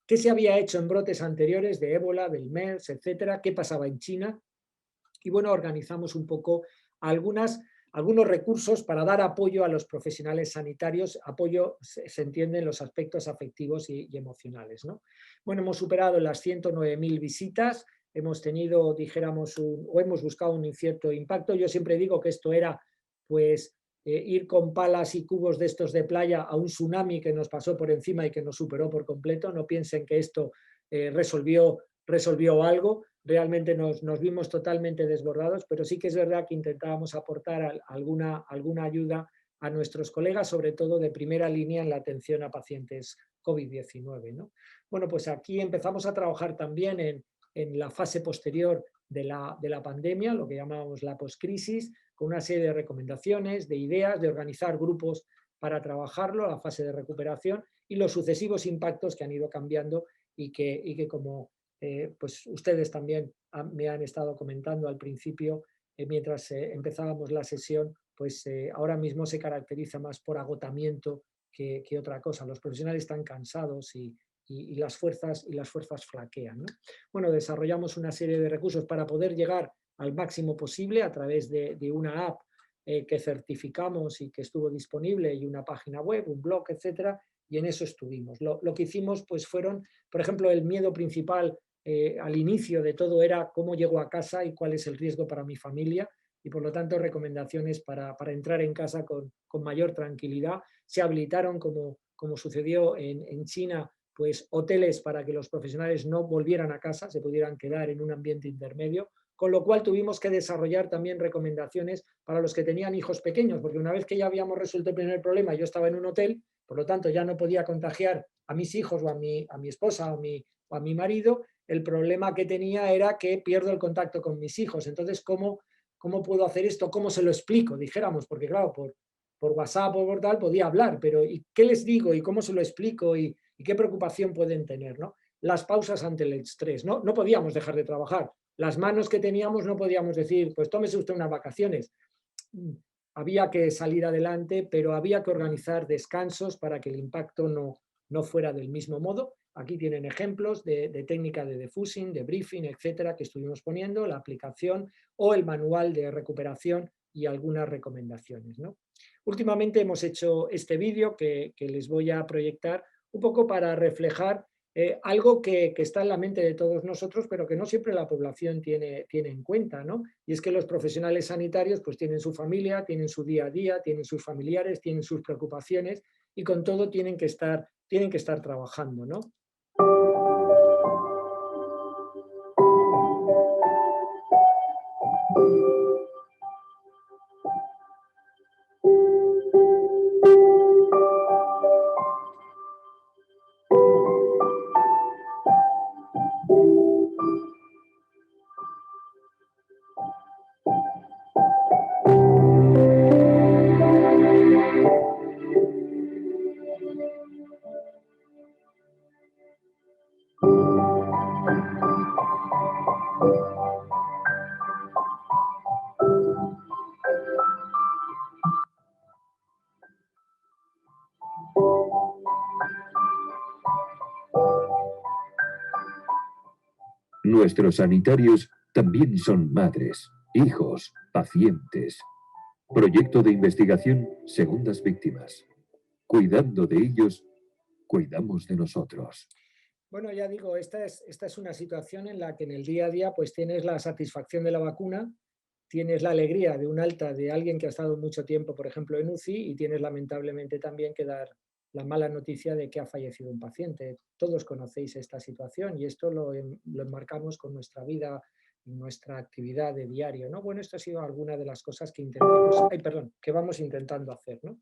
qué se había hecho en brotes anteriores de ébola, del MERS, etcétera, qué pasaba en China. Y bueno, organizamos un poco algunos recursos para dar apoyo a los profesionales sanitarios. Apoyo se entiende en los aspectos afectivos y emocionales, ¿no? Bueno, hemos superado las 109.000 visitas, hemos tenido, dijéramos, o hemos buscado un cierto impacto. Yo siempre digo que esto era, pues, ir con palas y cubos de estos de playa a un tsunami que nos pasó por encima y que nos superó por completo. No piensen que esto resolvió algo. Realmente nos vimos totalmente desbordados, pero sí que es verdad que intentábamos aportar alguna ayuda a nuestros colegas, sobre todo de primera línea en la atención a pacientes COVID-19, ¿no? Bueno, pues aquí empezamos a trabajar también en la fase posterior de la pandemia, lo que llamábamos la poscrisis, con una serie de recomendaciones, de ideas, de organizar grupos para trabajarlo, la fase de recuperación y los sucesivos impactos que han ido cambiando y que como pues ustedes también me han estado comentando al principio, mientras empezábamos la sesión, pues ahora mismo se caracteriza más por agotamiento que otra cosa. Los profesionales están cansados y las fuerzas flaquean, ¿no? Bueno, desarrollamos una serie de recursos para poder llegar al máximo posible a través de una app que certificamos y que estuvo disponible, y una página web, un blog, etcétera, y en eso estuvimos. Lo que hicimos pues fueron, por ejemplo, el miedo principal al inicio de todo era cómo llego a casa y cuál es el riesgo para mi familia, y por lo tanto recomendaciones para entrar en casa con mayor tranquilidad. Se habilitaron, como sucedió en China, pues hoteles para que los profesionales no volvieran a casa, se pudieran quedar en un ambiente intermedio, con lo cual tuvimos que desarrollar también recomendaciones para los que tenían hijos pequeños, porque una vez que ya habíamos resuelto el primer problema, yo estaba en un hotel, por lo tanto ya no podía contagiar a mis hijos o a mi esposa o a mi marido. El problema que tenía era que pierdo el contacto con mis hijos. Entonces, ¿cómo puedo hacer esto? ¿Cómo se lo explico? Dijéramos, porque claro, por WhatsApp o por tal podía hablar, pero ¿y qué les digo? ¿Y cómo se lo explico? ¿Y qué preocupación pueden tener, ¿no? Las pausas ante el estrés, ¿no? No podíamos dejar de trabajar. Las manos que teníamos no podíamos decir, pues tómese usted unas vacaciones. Había que salir adelante, pero había que organizar descansos para que el impacto no fuera del mismo modo. Aquí tienen ejemplos de técnica de defusing, de briefing, etcétera, que estuvimos poniendo, la aplicación o el manual de recuperación y algunas recomendaciones, ¿no? Últimamente hemos hecho este vídeo que les voy a proyectar un poco para reflejar algo que está en la mente de todos nosotros, pero que no siempre la población tiene en cuenta, ¿no? Y es que los profesionales sanitarios pues tienen su familia, tienen su día a día, tienen sus familiares, tienen sus preocupaciones, y con todo tienen que estar trabajando, ¿no? Nuestros sanitarios también son madres, hijos, pacientes. Proyecto de investigación Segundas Víctimas. Cuidando de ellos, cuidamos de nosotros. Bueno, ya digo, esta es una situación en la que en el día a día pues tienes la satisfacción de la vacuna, tienes la alegría de un alta de alguien que ha estado mucho tiempo, por ejemplo, en UCI, y tienes lamentablemente también que dar la mala noticia de que ha fallecido un paciente. Todos conocéis esta situación y esto lo enmarcamos con nuestra vida y nuestra actividad de diario, ¿no? Bueno, esto ha sido alguna de las cosas que vamos intentando hacer, ¿no?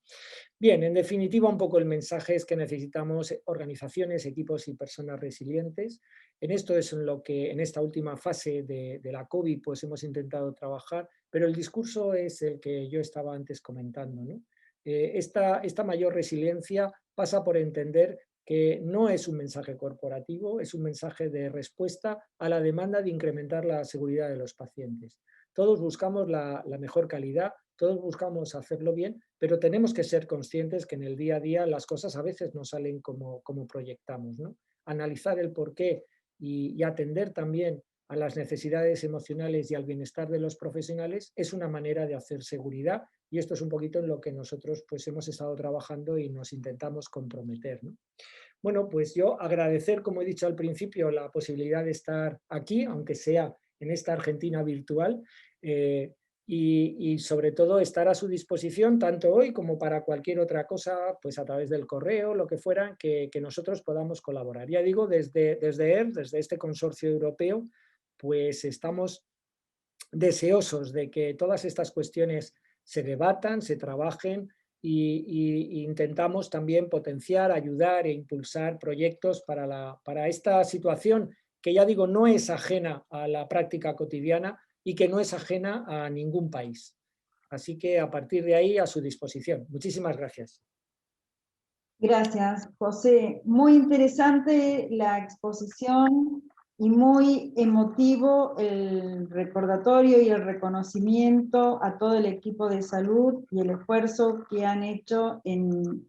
Bien, en definitiva, un poco el mensaje es que necesitamos organizaciones, equipos y personas resilientes. En esto es en lo que en esta última fase de la COVID pues hemos intentado trabajar, pero el discurso es el que yo estaba antes comentando, ¿no? Esta mayor resiliencia pasa por entender que no es un mensaje corporativo, es un mensaje de respuesta a la demanda de incrementar la seguridad de los pacientes. todos buscamos la mejor calidad, todos buscamos hacerlo bien, pero tenemos que ser conscientes que en el día a día las cosas a veces no salen como proyectamos, ¿no? Analizar el porqué y atender también a las necesidades emocionales y al bienestar de los profesionales es una manera de hacer seguridad, y esto es un poquito en lo que nosotros pues hemos estado trabajando y nos intentamos comprometer, ¿no? Bueno, pues yo agradecer, como he dicho al principio, la posibilidad de estar aquí, aunque sea en esta Argentina virtual, y sobre todo estar a su disposición tanto hoy como para cualquier otra cosa, pues a través del correo, lo que fuera, que nosotros podamos colaborar. Ya digo, desde ERC, desde este consorcio europeo, pues estamos deseosos de que todas estas cuestiones se debatan, se trabajen y intentamos también potenciar, ayudar e impulsar proyectos para esta situación que, ya digo, no es ajena a la práctica cotidiana y que no es ajena a ningún país. Así que a partir de ahí a su disposición. Muchísimas gracias. Gracias, José. Muy interesante la exposición y muy emotivo el recordatorio y el reconocimiento a todo el equipo de salud y el esfuerzo que han hecho en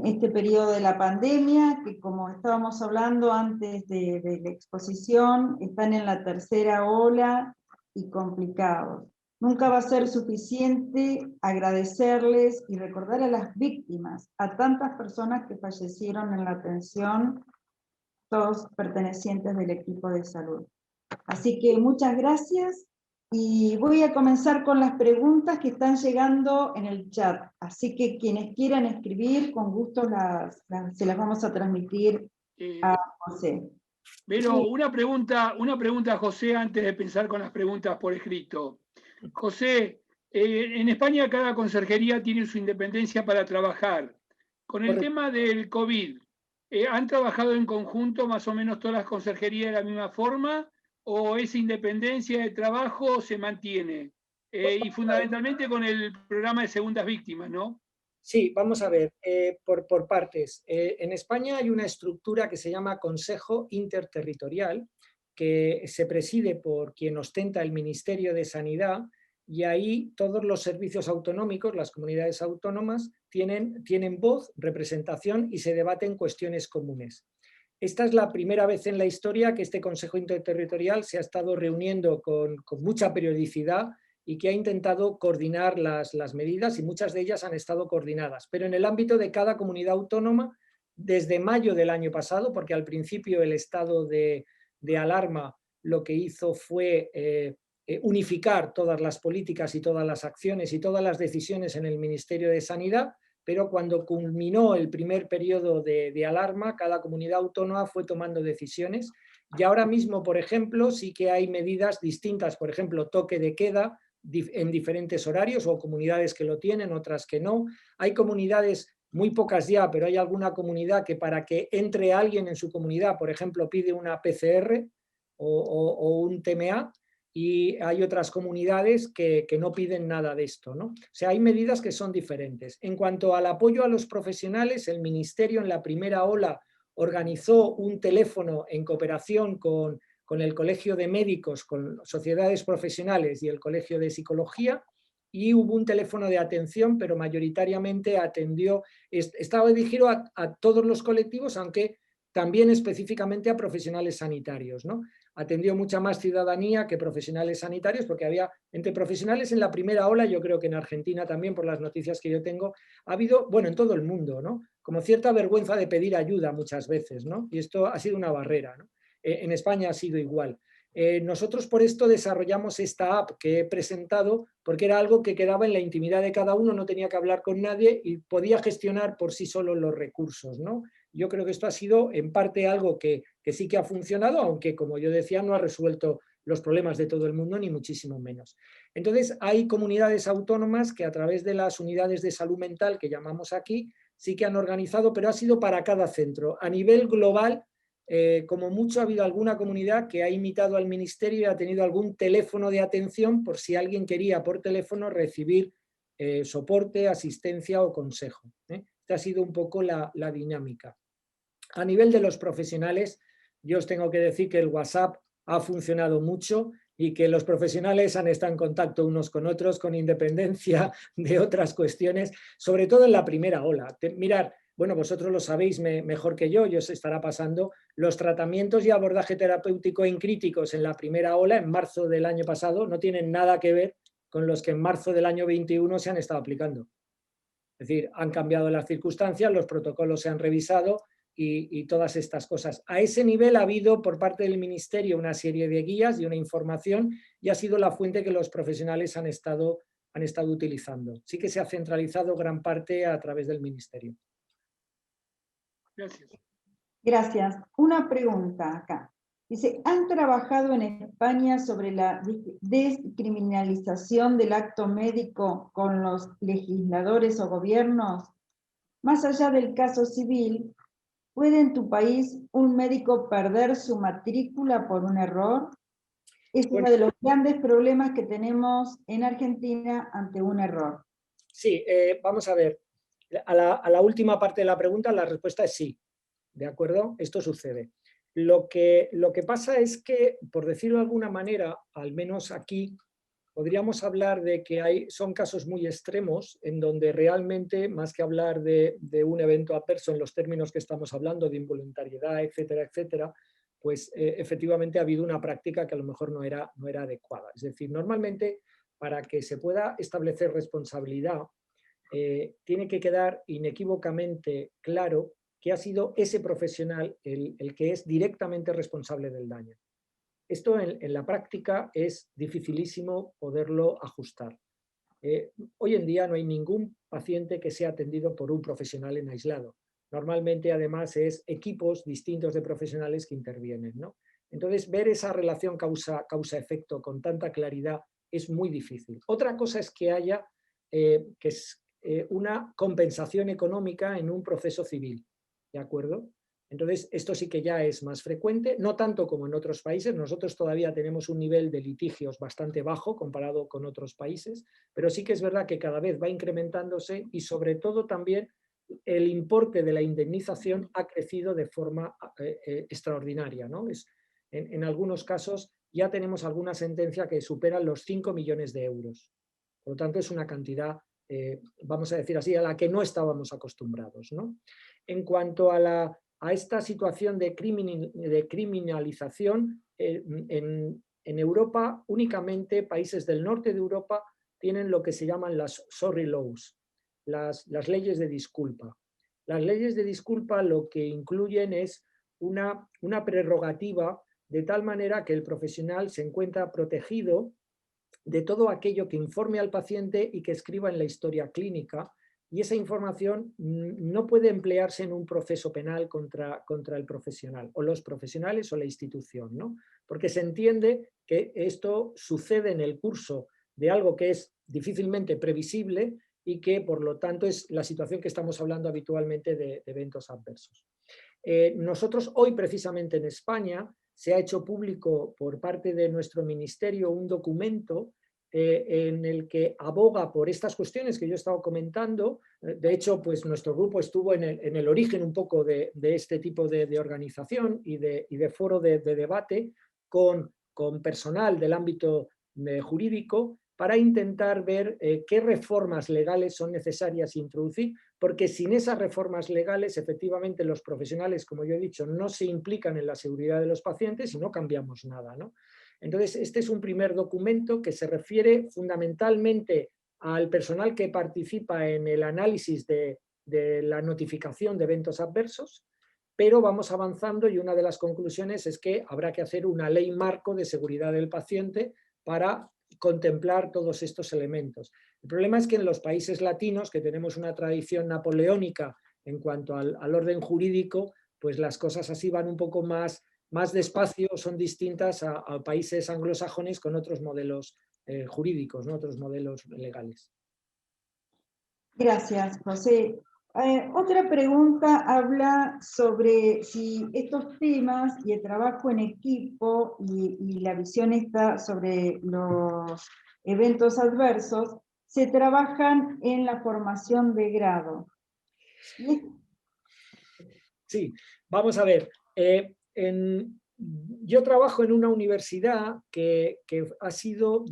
este periodo de la pandemia, que como estábamos hablando antes de la exposición, están en la tercera ola y complicados. Nunca va a ser suficiente agradecerles y recordar a las víctimas, a tantas personas que fallecieron en la atención, todos pertenecientes del equipo de salud. Así que muchas gracias. Y voy a comenzar con las preguntas que están llegando en el chat. Así que quienes quieran escribir, con gusto se las vamos a transmitir a José. Pero una pregunta, José, antes de pensar con las preguntas por escrito. José, en España cada conserjería tiene su independencia para trabajar. Con el tema del COVID, ¿han trabajado en conjunto más o menos todas las conserjerías de la misma forma? ¿O esa independencia de trabajo se mantiene? Y fundamentalmente con el programa de segundas víctimas, ¿no? Sí, vamos a ver, por partes. En España hay una estructura que se llama Consejo Interterritorial, que se preside por quien ostenta el Ministerio de Sanidad, y ahí todos los servicios autonómicos, las comunidades autónomas, tienen voz, representación y se debaten cuestiones comunes. Esta es la primera vez en la historia que este Consejo Interterritorial se ha estado reuniendo con mucha periodicidad y que ha intentado coordinar las medidas, y muchas de ellas han estado coordinadas, pero en el ámbito de cada comunidad autónoma desde mayo del año pasado, porque al principio el estado de alarma lo que hizo fue unificar todas las políticas y todas las acciones y todas las decisiones en el Ministerio de Sanidad, pero cuando culminó el primer periodo de alarma, cada comunidad autónoma fue tomando decisiones, y ahora mismo, por ejemplo, sí que hay medidas distintas, por ejemplo, toque de queda en diferentes horarios, o comunidades que lo tienen, otras que no. Hay comunidades, muy pocas ya, pero hay alguna comunidad que para que entre alguien en su comunidad, por ejemplo, pide una PCR o un TMA, y hay otras comunidades que no piden nada de esto, ¿no? O sea, hay medidas que son diferentes. En cuanto al apoyo a los profesionales, el Ministerio en la primera ola organizó un teléfono en cooperación con el Colegio de Médicos, con sociedades profesionales y el Colegio de Psicología, y hubo un teléfono de atención, pero mayoritariamente estaba dirigido a todos los colectivos, aunque también específicamente a profesionales sanitarios, ¿no? Atendió mucha más ciudadanía que profesionales sanitarios, porque había entre profesionales en la primera ola, yo creo que en Argentina también, por las noticias que yo tengo, ha habido, bueno, en todo el mundo, ¿no? Como cierta vergüenza de pedir ayuda muchas veces, ¿no? Y esto ha sido una barrera, ¿no? En España ha sido igual. Nosotros por esto desarrollamos esta app que he presentado, porque era algo que quedaba en la intimidad de cada uno, no tenía que hablar con nadie y podía gestionar por sí solo los recursos, ¿no? Yo creo que esto ha sido en parte algo que sí que ha funcionado, aunque, como yo decía, no ha resuelto los problemas de todo el mundo, ni muchísimo menos. Entonces, hay comunidades autónomas que a través de las unidades de salud mental que llamamos aquí, sí que han organizado, pero ha sido para cada centro. A nivel global, como mucho ha habido alguna comunidad que ha imitado al ministerio y ha tenido algún teléfono de atención por si alguien quería por teléfono recibir soporte, asistencia o consejo. Esta ha sido un poco la dinámica. A nivel de los profesionales, yo os tengo que decir que el WhatsApp ha funcionado mucho y que los profesionales han estado en contacto unos con otros con independencia de otras cuestiones, sobre todo en la primera ola. Mirad, bueno, vosotros lo sabéis mejor que yo, y os estará pasando, los tratamientos y abordaje terapéutico en críticos en la primera ola, en marzo del año pasado, no tienen nada que ver con los que en marzo del año 21 se han estado aplicando. Es decir, han cambiado las circunstancias, los protocolos se han revisado y todas estas cosas. A ese nivel ha habido por parte del Ministerio una serie de guías y una información y ha sido la fuente que los profesionales han estado utilizando. Sí que se ha centralizado gran parte a través del Ministerio. Gracias. Gracias. Una pregunta acá. Dice, ¿han trabajado en España sobre la descriminalización del acto médico con los legisladores o gobiernos? Más allá del caso civil, ¿puede en tu país un médico perder su matrícula por un error? Es uno de los grandes problemas que tenemos en Argentina ante un error. Sí, vamos a ver. A la última parte de la pregunta la respuesta es sí. ¿De acuerdo? Esto sucede. Lo que pasa es que, por decirlo de alguna manera, al menos aquí, podríamos hablar de que son casos muy extremos en donde realmente, más que hablar de un evento adverso en los términos que estamos hablando, de involuntariedad, etcétera, etcétera, pues efectivamente ha habido una práctica que a lo mejor no era adecuada. Es decir, normalmente para que se pueda establecer responsabilidad, tiene que quedar inequívocamente claro que ha sido ese profesional el que es directamente responsable del daño. Esto en la práctica es dificilísimo poderlo ajustar. Hoy en día no hay ningún paciente que sea atendido por un profesional en aislado. Normalmente, además, es equipos distintos de profesionales que intervienen, ¿no? Entonces, ver esa relación causa-efecto con tanta claridad es muy difícil. Otra cosa es que haya una compensación económica en un proceso civil, ¿de acuerdo? Entonces, esto sí que ya es más frecuente, no tanto como en otros países. Nosotros todavía tenemos un nivel de litigios bastante bajo comparado con otros países, pero sí que es verdad que cada vez va incrementándose y sobre todo también el importe de la indemnización ha crecido de forma extraordinaria, ¿no? En algunos casos ya tenemos alguna sentencia que supera los 5 millones de euros. Por lo tanto, es una cantidad, vamos a decir así, a la que no estábamos acostumbrados, ¿no? En cuanto a esta situación de criminalización, en Europa únicamente países del norte de Europa tienen lo que se llaman las sorry laws, las leyes de disculpa. Las leyes de disculpa lo que incluyen es una prerrogativa de tal manera que el profesional se encuentra protegido de todo aquello que informe al paciente y que escriba en la historia clínica, y esa información no puede emplearse en un proceso penal contra el profesional, o los profesionales o la institución, ¿no? Porque se entiende que esto sucede en el curso de algo que es difícilmente previsible y que, por lo tanto, es la situación que estamos hablando habitualmente de eventos adversos. Nosotros hoy, precisamente en España, se ha hecho público por parte de nuestro ministerio un documento en el que aboga por estas cuestiones que yo he estado comentando. De hecho, pues nuestro grupo estuvo en el origen un poco de este tipo de organización y de foro de debate con personal del ámbito jurídico para intentar ver qué reformas legales son necesarias introducir, porque sin esas reformas legales, efectivamente, los profesionales, como yo he dicho, no se implican en la seguridad de los pacientes y no cambiamos nada, ¿no? Entonces, este es un primer documento que se refiere fundamentalmente al personal que participa en el análisis de la notificación de eventos adversos, pero vamos avanzando y una de las conclusiones es que habrá que hacer una ley marco de seguridad del paciente para contemplar todos estos elementos. El problema es que en los países latinos, que tenemos una tradición napoleónica en cuanto al orden jurídico, pues las cosas así van un poco más despacio, son distintas a países anglosajones con otros modelos jurídicos, ¿no? Otros modelos legales. Gracias, José. Otra pregunta habla sobre si estos temas y el trabajo en equipo y la visión esta sobre los eventos adversos se trabajan en la formación de grado. Sí, vamos a ver. Yo trabajo en una universidad que ha sido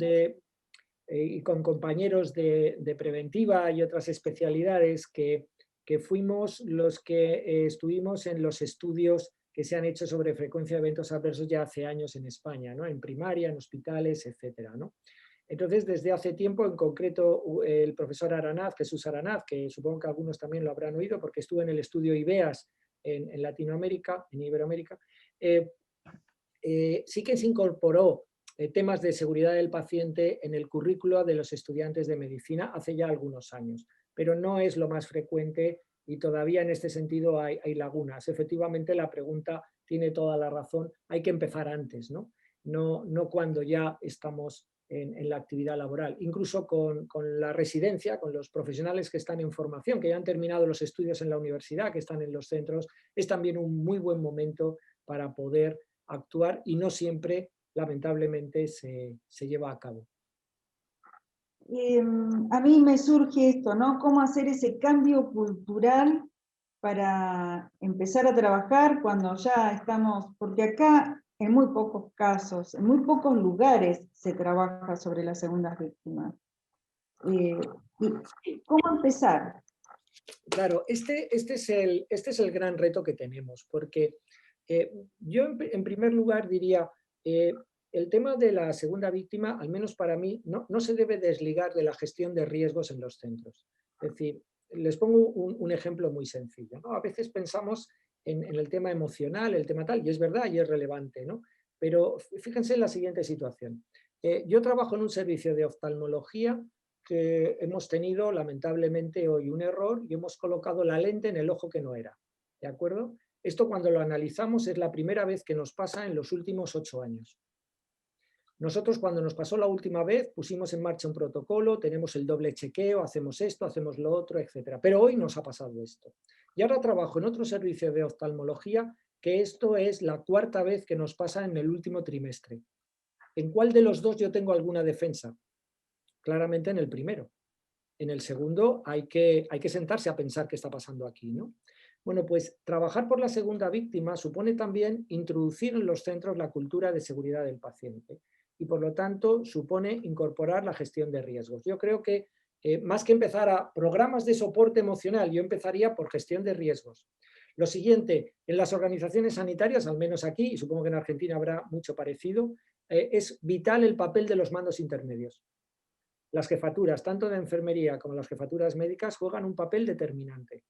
y con compañeros de preventiva y otras especialidades que fuimos los que estuvimos en los estudios que se han hecho sobre frecuencia de eventos adversos ya hace años en España, ¿no? En primaria, en hospitales, etcétera, ¿no? Entonces, desde hace tiempo, en concreto, el profesor Aranaz, Jesús Aranaz, que supongo que algunos también lo habrán oído porque estuvo en el estudio IBEAS en Latinoamérica, en Iberoamérica, sí que se incorporó temas de seguridad del paciente en el currículo de los estudiantes de medicina hace ya algunos años, pero no es lo más frecuente y todavía en este sentido hay lagunas. Efectivamente, la pregunta tiene toda la razón, hay que empezar antes, ¿no? No cuando ya estamos en la actividad laboral. Incluso con la residencia, con los profesionales que están en formación, que ya han terminado los estudios en la universidad, que están en los centros, es también un muy buen momento para poder actuar y no siempre, lamentablemente, se lleva a cabo. A mí me surge esto, ¿no? ¿Cómo hacer ese cambio cultural para empezar a trabajar cuando ya estamos? Porque acá, en muy pocos casos, en muy pocos lugares se trabaja sobre las segundas víctimas. ¿Cómo empezar? Claro, este es el gran reto que tenemos, porque yo en primer lugar diría, el tema de la segunda víctima, al menos para mí, no se debe desligar de la gestión de riesgos en los centros. Es decir, les pongo un ejemplo muy sencillo, ¿no? A veces pensamos en el tema emocional, el tema tal, y es verdad y es relevante, ¿no? Pero fíjense en la siguiente situación. Yo trabajo en un servicio de oftalmología que hemos tenido lamentablemente hoy un error y hemos colocado la lente en el ojo que no era. ¿De acuerdo? Esto cuando lo analizamos es la primera vez que nos pasa en los últimos 8 años. Nosotros cuando nos pasó la última vez pusimos en marcha un protocolo, tenemos el doble chequeo, hacemos esto, hacemos lo otro, etc. Pero hoy nos ha pasado esto. Y ahora trabajo en otro servicio de oftalmología que esto es la 4ª vez que nos pasa en el último trimestre. ¿En cuál de los dos yo tengo alguna defensa? Claramente en el primero. En el segundo hay que sentarse a pensar qué está pasando aquí, ¿no? Bueno, pues trabajar por la segunda víctima supone también introducir en los centros la cultura de seguridad del paciente y por lo tanto supone incorporar la gestión de riesgos. Yo creo que más que empezar a programas de soporte emocional, yo empezaría por gestión de riesgos. Lo siguiente, en las organizaciones sanitarias, al menos aquí, y supongo que en Argentina habrá mucho parecido, es vital el papel de los mandos intermedios. Las jefaturas, tanto de enfermería como las jefaturas médicas, juegan un papel determinante.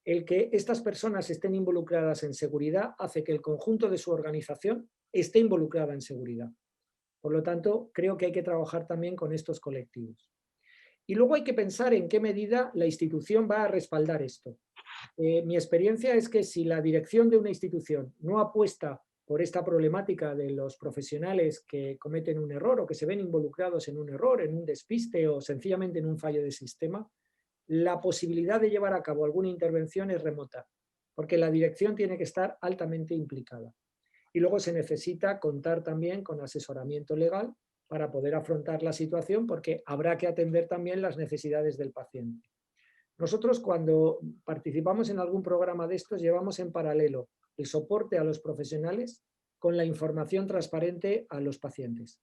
El que estas personas estén involucradas en seguridad hace que el conjunto de su organización esté involucrada en seguridad. Por lo tanto, creo que hay que trabajar también con estos colectivos. Y luego hay que pensar en qué medida la institución va a respaldar esto. Mi experiencia es que si la dirección de una institución no apuesta por esta problemática de los profesionales que cometen un error o que se ven involucrados en un error, en un despiste o sencillamente en un fallo de sistema, la posibilidad de llevar a cabo alguna intervención es remota, porque la dirección tiene que estar altamente implicada. Y luego se necesita contar también con asesoramiento legal para poder afrontar la situación, porque habrá que atender también las necesidades del paciente. Nosotros cuando participamos en algún programa de estos llevamos en paralelo el soporte a los profesionales con la información transparente a los pacientes.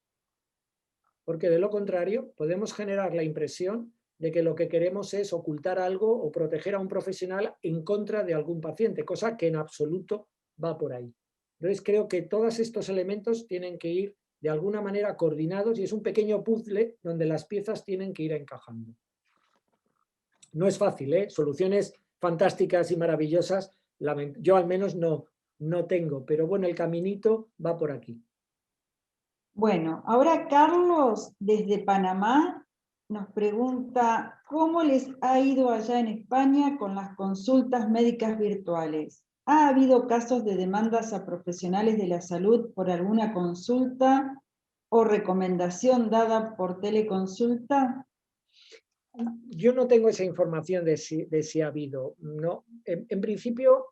Porque de lo contrario podemos generar la impresión de que lo que queremos es ocultar algo o proteger a un profesional en contra de algún paciente, cosa que en absoluto va por ahí. Entonces creo que todos estos elementos tienen que ir de alguna manera coordinados y es un pequeño puzzle donde las piezas tienen que ir encajando. No es fácil, ¿eh? Soluciones fantásticas y maravillosas, yo al menos no tengo, pero bueno, el caminito va por aquí. Bueno, ahora Carlos, desde Panamá, nos pregunta cómo les ha ido allá en España con las consultas médicas virtuales. ¿Ha habido casos de demandas a profesionales de la salud por alguna consulta o recomendación dada por teleconsulta? Yo no tengo esa información de si ha habido. No. En principio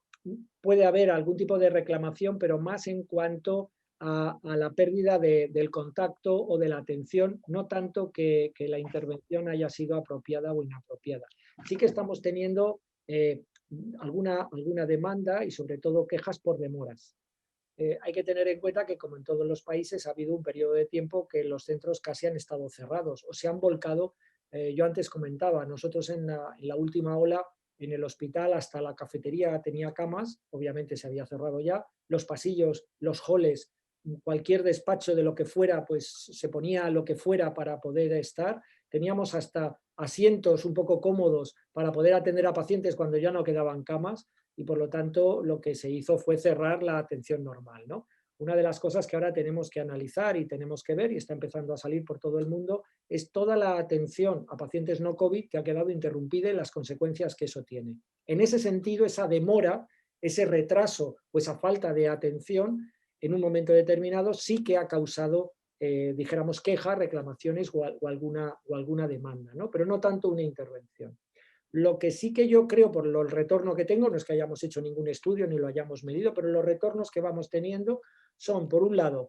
puede haber algún tipo de reclamación, pero más en cuanto a la pérdida del contacto o de la atención, no tanto que la intervención haya sido apropiada o inapropiada. Sí que estamos teniendo alguna demanda y sobre todo quejas por demoras. hay que tener en cuenta que, como en todos los países, ha habido un periodo de tiempo que los centros casi han estado cerrados o se han volcado. Yo antes comentaba, nosotros en la última ola, en el hospital, hasta la cafetería tenía camas, obviamente se había cerrado ya, los pasillos, los halls, cualquier despacho de lo que fuera, pues se ponía lo que fuera para poder estar. Teníamos hasta asientos un poco cómodos para poder atender a pacientes cuando ya no quedaban camas, y por lo tanto lo que se hizo fue cerrar la atención normal, ¿no? Una de las cosas que ahora tenemos que analizar y tenemos que ver, y está empezando a salir por todo el mundo, es toda la atención a pacientes no COVID que ha quedado interrumpida y las consecuencias que eso tiene. En ese sentido, esa demora, ese retraso o esa falta de atención en un momento determinado sí que ha causado, dijéramos, quejas, reclamaciones o alguna demanda, ¿no? Pero no tanto una intervención. Lo que sí que yo creo, por el retorno que tengo, no es que hayamos hecho ningún estudio ni lo hayamos medido, pero los retornos que vamos teniendo son, por un lado,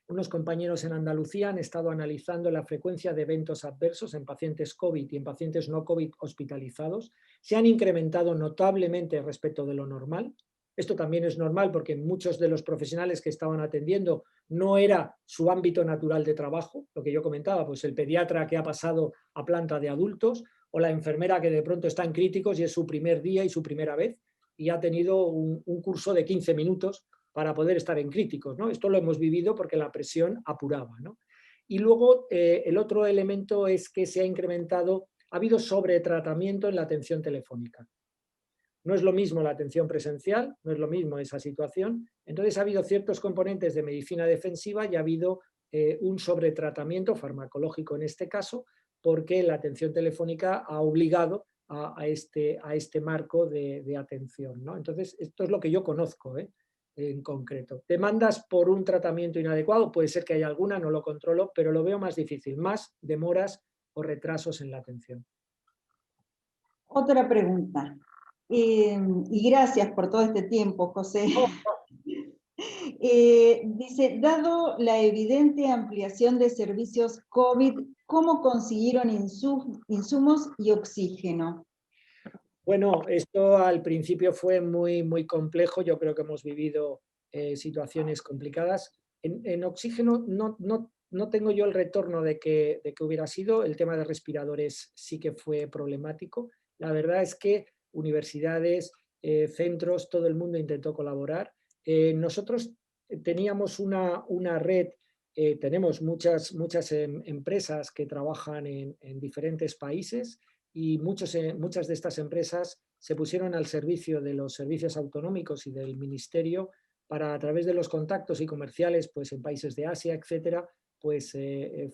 unos compañeros en Andalucía han estado analizando la frecuencia de eventos adversos en pacientes COVID y en pacientes no COVID hospitalizados. Se han incrementado notablemente respecto de lo normal. Esto también es normal porque muchos de los profesionales que estaban atendiendo no era su ámbito natural de trabajo, lo que yo comentaba, pues el pediatra que ha pasado a planta de adultos o la enfermera que de pronto está en críticos y es su primer día y su primera vez y ha tenido un curso de 15 minutos para poder estar en críticos, ¿no? Esto lo hemos vivido porque la presión apuraba, ¿no? Y luego el otro elemento es que se ha incrementado, ha habido sobretratamiento en la atención telefónica. No es lo mismo la atención presencial, no es lo mismo esa situación. Entonces ha habido ciertos componentes de medicina defensiva y ha habido un sobretratamiento farmacológico en este caso, porque la atención telefónica ha obligado a este marco de atención, ¿no? Entonces, esto es lo que yo conozco, en concreto. Demandas por un tratamiento inadecuado, puede ser que haya alguna, no lo controlo, pero lo veo más difícil, más demoras o retrasos en la atención. Otra pregunta. Y gracias por todo este tiempo, José. Dice, dado la evidente ampliación de servicios COVID, ¿cómo consiguieron insumos y oxígeno? Bueno, esto al principio fue muy, muy complejo. Yo creo que hemos vivido situaciones complicadas. En oxígeno no tengo yo el retorno de que hubiera sido. El tema de respiradores sí que fue problemático. La verdad es que universidades, centros, todo el mundo intentó colaborar. Nosotros teníamos una red, tenemos muchas empresas que trabajan en diferentes países y muchas de estas empresas se pusieron al servicio de los servicios autonómicos y del ministerio para, a través de los contactos y comerciales pues, en países de Asia, etcétera, pues,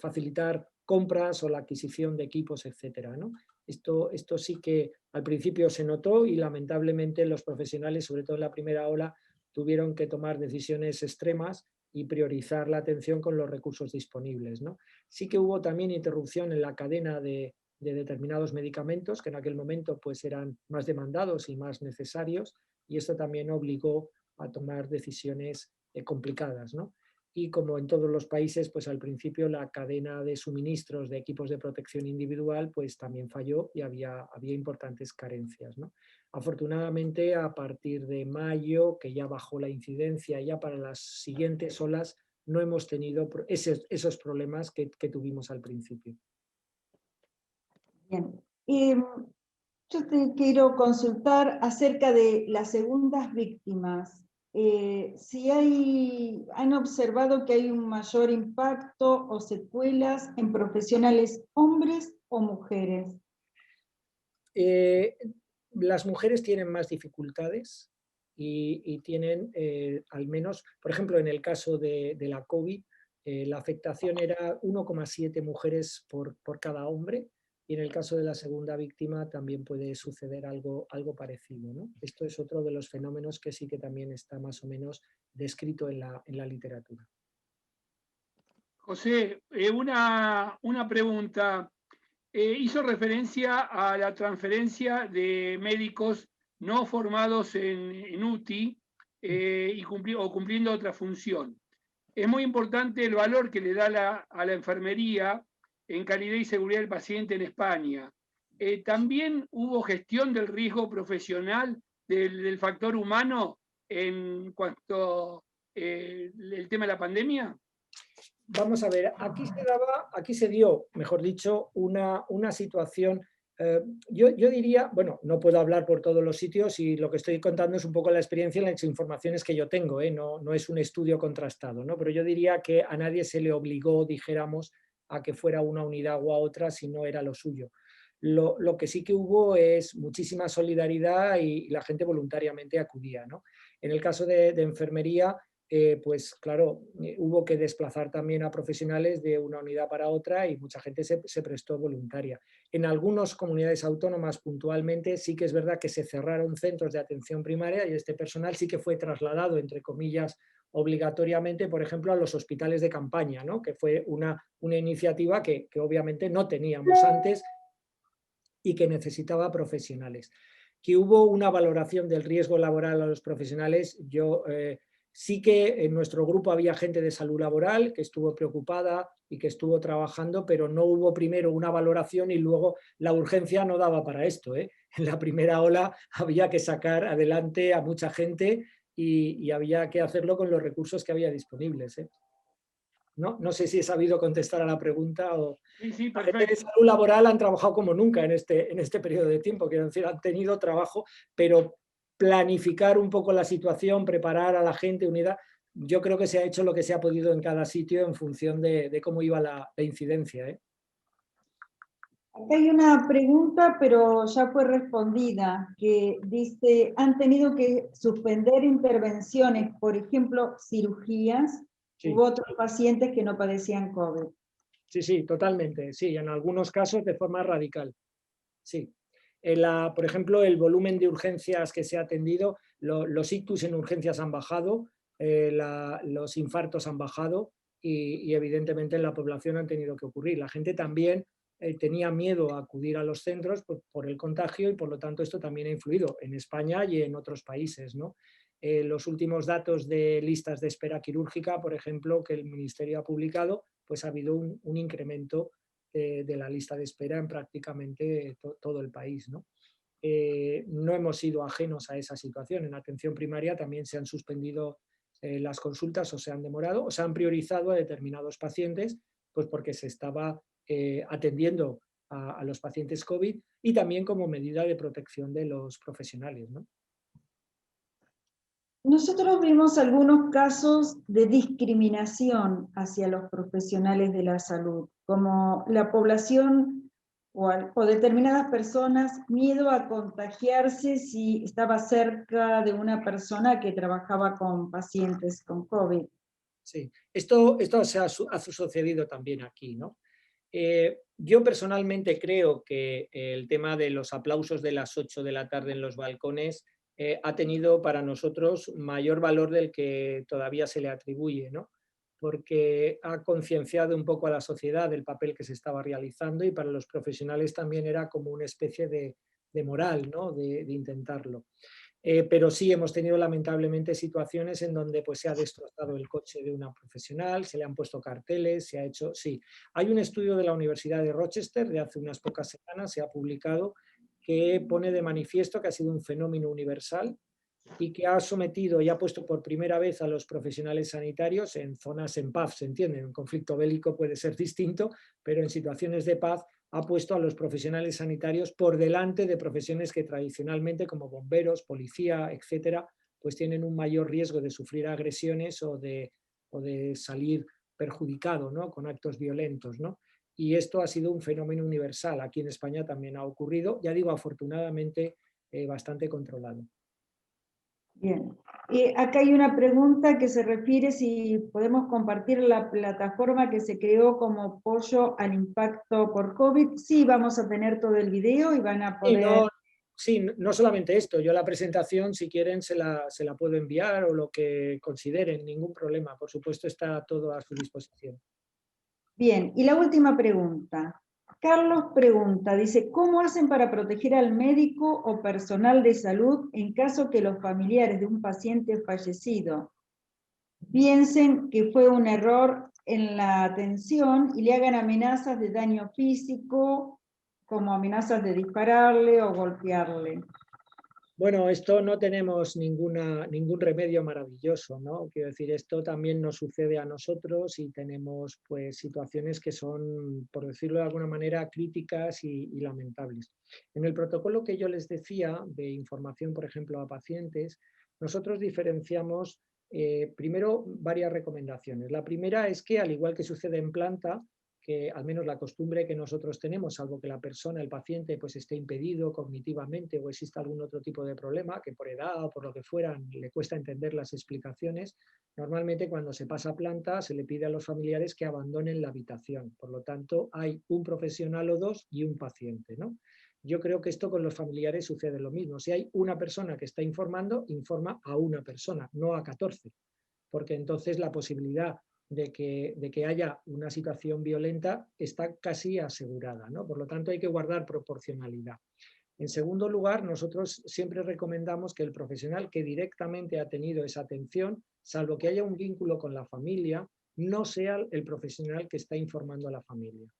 facilitar compras o la adquisición de equipos, etcétera, ¿no? Esto sí que al principio se notó y lamentablemente los profesionales, sobre todo en la primera ola, tuvieron que tomar decisiones extremas y priorizar la atención con los recursos disponibles, ¿no? Sí que hubo también interrupción en la cadena de determinados medicamentos que en aquel momento pues, eran más demandados y más necesarios, y esto también obligó a tomar decisiones complicadas, ¿no? Y como en todos los países, pues al principio la cadena de suministros de equipos de protección individual pues también falló y había importantes carencias, ¿no? Afortunadamente, a partir de mayo, que ya bajó la incidencia, ya para las siguientes olas no hemos tenido esos problemas que tuvimos al principio. Bien. Yo te quiero consultar acerca de las segundas víctimas. Si han observado que hay un mayor impacto o secuelas en profesionales hombres o mujeres. Las mujeres tienen más dificultades y tienen al menos, por ejemplo, en el caso de la COVID, la afectación era 1,7 mujeres por cada hombre, y en el caso de la segunda víctima también puede suceder algo parecido, ¿no? Esto es otro de los fenómenos que sí que también está más o menos descrito en la literatura. José, una pregunta. Hizo referencia a la transferencia de médicos no formados en UTI o cumpliendo otra función. Es muy importante el valor que le da a la enfermería en calidad y seguridad del paciente en España. También hubo gestión del riesgo profesional del factor humano en cuanto el tema de la pandemia? Vamos a ver, aquí se dio, mejor dicho, una situación, yo diría, bueno, no puedo hablar por todos los sitios y lo que estoy contando es un poco la experiencia y las informaciones que yo tengo, no es un estudio contrastado, ¿no? Pero yo diría que a nadie se le obligó, dijéramos, a que fuera una unidad u a otra si no era lo suyo. Lo que sí que hubo es muchísima solidaridad y la gente voluntariamente acudía, ¿no? En el caso de enfermería, pues claro, hubo que desplazar también a profesionales de una unidad para otra y mucha gente se prestó voluntaria. En algunas comunidades autónomas puntualmente sí que es verdad que se cerraron centros de atención primaria y este personal sí que fue trasladado, entre comillas, obligatoriamente, por ejemplo, a los hospitales de campaña, ¿no? Que fue una iniciativa que obviamente no teníamos antes y que necesitaba profesionales. Que hubo una valoración del riesgo laboral a los profesionales, sí que en nuestro grupo había gente de salud laboral que estuvo preocupada y que estuvo trabajando, pero no hubo primero una valoración y luego la urgencia no daba para esto, ¿eh? En la primera ola había que sacar adelante a mucha gente y había que hacerlo con los recursos que había disponibles, ¿eh? No sé si he sabido contestar a la pregunta o... Sí, La gente de perfecto. salud laboral han trabajado como nunca en este periodo de tiempo, quiero decir, han tenido trabajo, pero planificar un poco la situación, preparar a la gente unida, yo creo que se ha hecho lo que se ha podido en cada sitio en función de cómo iba la incidencia, ¿eh? Acá hay una pregunta, pero ya fue respondida, que dice, ¿han tenido que suspender intervenciones, por ejemplo, cirugías, Sí. u otros pacientes que no padecían COVID? Sí, totalmente, sí, en algunos casos de forma radical, sí. Por ejemplo, el volumen de urgencias que se ha atendido, los ictus en urgencias han bajado, los infartos han bajado y evidentemente en la población han tenido que ocurrir. La gente también tenía miedo a acudir a los centros por el contagio y por lo tanto esto también ha influido en España y en otros países, ¿no? Los últimos datos de listas de espera quirúrgica, por ejemplo, que el Ministerio ha publicado, pues ha habido un incremento de la lista de espera en prácticamente todo el país, ¿no? No hemos sido ajenos a esa situación. En atención primaria también se han suspendido las consultas o se han demorado o se han priorizado a determinados pacientes, pues porque se estaba atendiendo a los pacientes COVID y también como medida de protección de los profesionales, ¿no? Nosotros vimos algunos casos de discriminación hacia los profesionales de la salud, como la población o determinadas personas, miedo a contagiarse si estaba cerca de una persona que trabajaba con pacientes con COVID. Sí, esto ha sucedido también aquí, ¿no? Yo personalmente creo que el tema de los aplausos de las 8 de la tarde en los balcones ha tenido para nosotros mayor valor del que todavía se le atribuye, ¿no? Porque ha concienciado un poco a la sociedad del papel que se estaba realizando y para los profesionales también era como una especie de moral, ¿no? de intentarlo. Pero sí hemos tenido lamentablemente situaciones en donde pues, se ha destrozado el coche de una profesional, se le han puesto carteles, se ha hecho... Sí, hay un estudio de la Universidad de Rochester de hace unas pocas semanas, se ha publicado, que pone de manifiesto que ha sido un fenómeno universal y que ha sometido y ha puesto por primera vez a los profesionales sanitarios en zonas en paz, ¿se entiende? Un conflicto bélico puede ser distinto, pero en situaciones de paz ha puesto a los profesionales sanitarios por delante de profesiones que tradicionalmente, como bomberos, policía, etcétera, pues tienen un mayor riesgo de sufrir agresiones o de salir perjudicado, ¿no? Con actos violentos, ¿no? Y esto ha sido un fenómeno universal. Aquí en España también ha ocurrido, ya digo, afortunadamente bastante controlado. Bien. Acá hay una pregunta que se refiere si podemos compartir la plataforma que se creó como apoyo al impacto por COVID. Sí, vamos a tener todo el video y van a poder... Sí, no solamente esto, yo la presentación, si quieren, se la puedo enviar o lo que consideren, ningún problema. Por supuesto, está todo a su disposición. Bien, y la última pregunta. Carlos pregunta, dice, ¿cómo hacen para proteger al médico o personal de salud en caso que los familiares de un paciente fallecido piensen que fue un error en la atención y le hagan amenazas de daño físico, como amenazas de dispararle o golpearle? Bueno, esto no tenemos ningún remedio maravilloso, ¿no? Quiero decir, esto también nos sucede a nosotros y tenemos pues situaciones que son, por decirlo de alguna manera, críticas y lamentables. En el protocolo que yo les decía de información, por ejemplo, a pacientes, nosotros diferenciamos primero varias recomendaciones. La primera es que, al igual que sucede en planta, que al menos la costumbre que nosotros tenemos, salvo que la persona, el paciente, pues esté impedido cognitivamente o exista algún otro tipo de problema, que por edad o por lo que fuera le cuesta entender las explicaciones, normalmente cuando se pasa a planta se le pide a los familiares que abandonen la habitación. Por lo tanto, hay un profesional o dos y un paciente, ¿no? Yo creo que esto con los familiares sucede lo mismo. Si hay una persona que está informando, informa a una persona, no a 14, porque entonces la posibilidad de que haya una situación violenta está casi asegurada, ¿no? Por lo tanto, hay que guardar proporcionalidad. En segundo lugar, nosotros siempre recomendamos que el profesional que directamente ha tenido esa atención, salvo que haya un vínculo con la familia, no sea el profesional que está informando a la familia.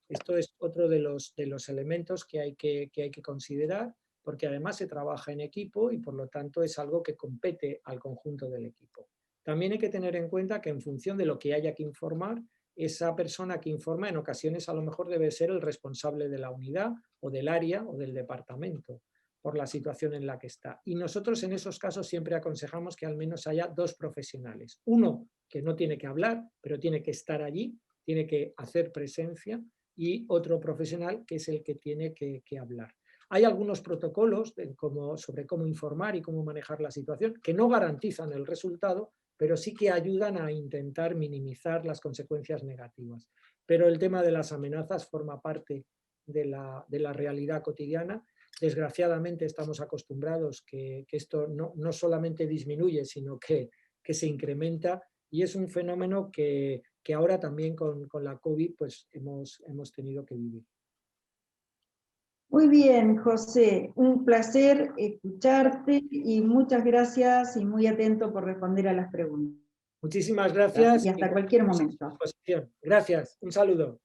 Esto es otro de los elementos que hay que considerar, porque además se trabaja en equipo y por lo tanto es algo que compete al conjunto del equipo. También hay que tener en cuenta que en función de lo que haya que informar, esa persona que informa en ocasiones a lo mejor debe ser el responsable de la unidad o del área o del departamento por la situación en la que está. Y nosotros en esos casos siempre aconsejamos que al menos haya dos profesionales. Uno que no tiene que hablar, pero tiene que estar allí, tiene que hacer presencia, y otro profesional que es el que tiene que hablar. Hay algunos protocolos sobre cómo informar y cómo manejar la situación que no garantizan el resultado, pero sí que ayudan a intentar minimizar las consecuencias negativas. Pero el tema de las amenazas forma parte de la realidad cotidiana. Desgraciadamente estamos acostumbrados que esto no solamente disminuye, sino que se incrementa, y es un fenómeno que ahora también con la COVID pues hemos tenido que vivir. Muy bien, José, un placer escucharte y muchas gracias y muy atento por responder a las preguntas. Muchísimas gracias. Y hasta cualquier momento. Gracias, un saludo.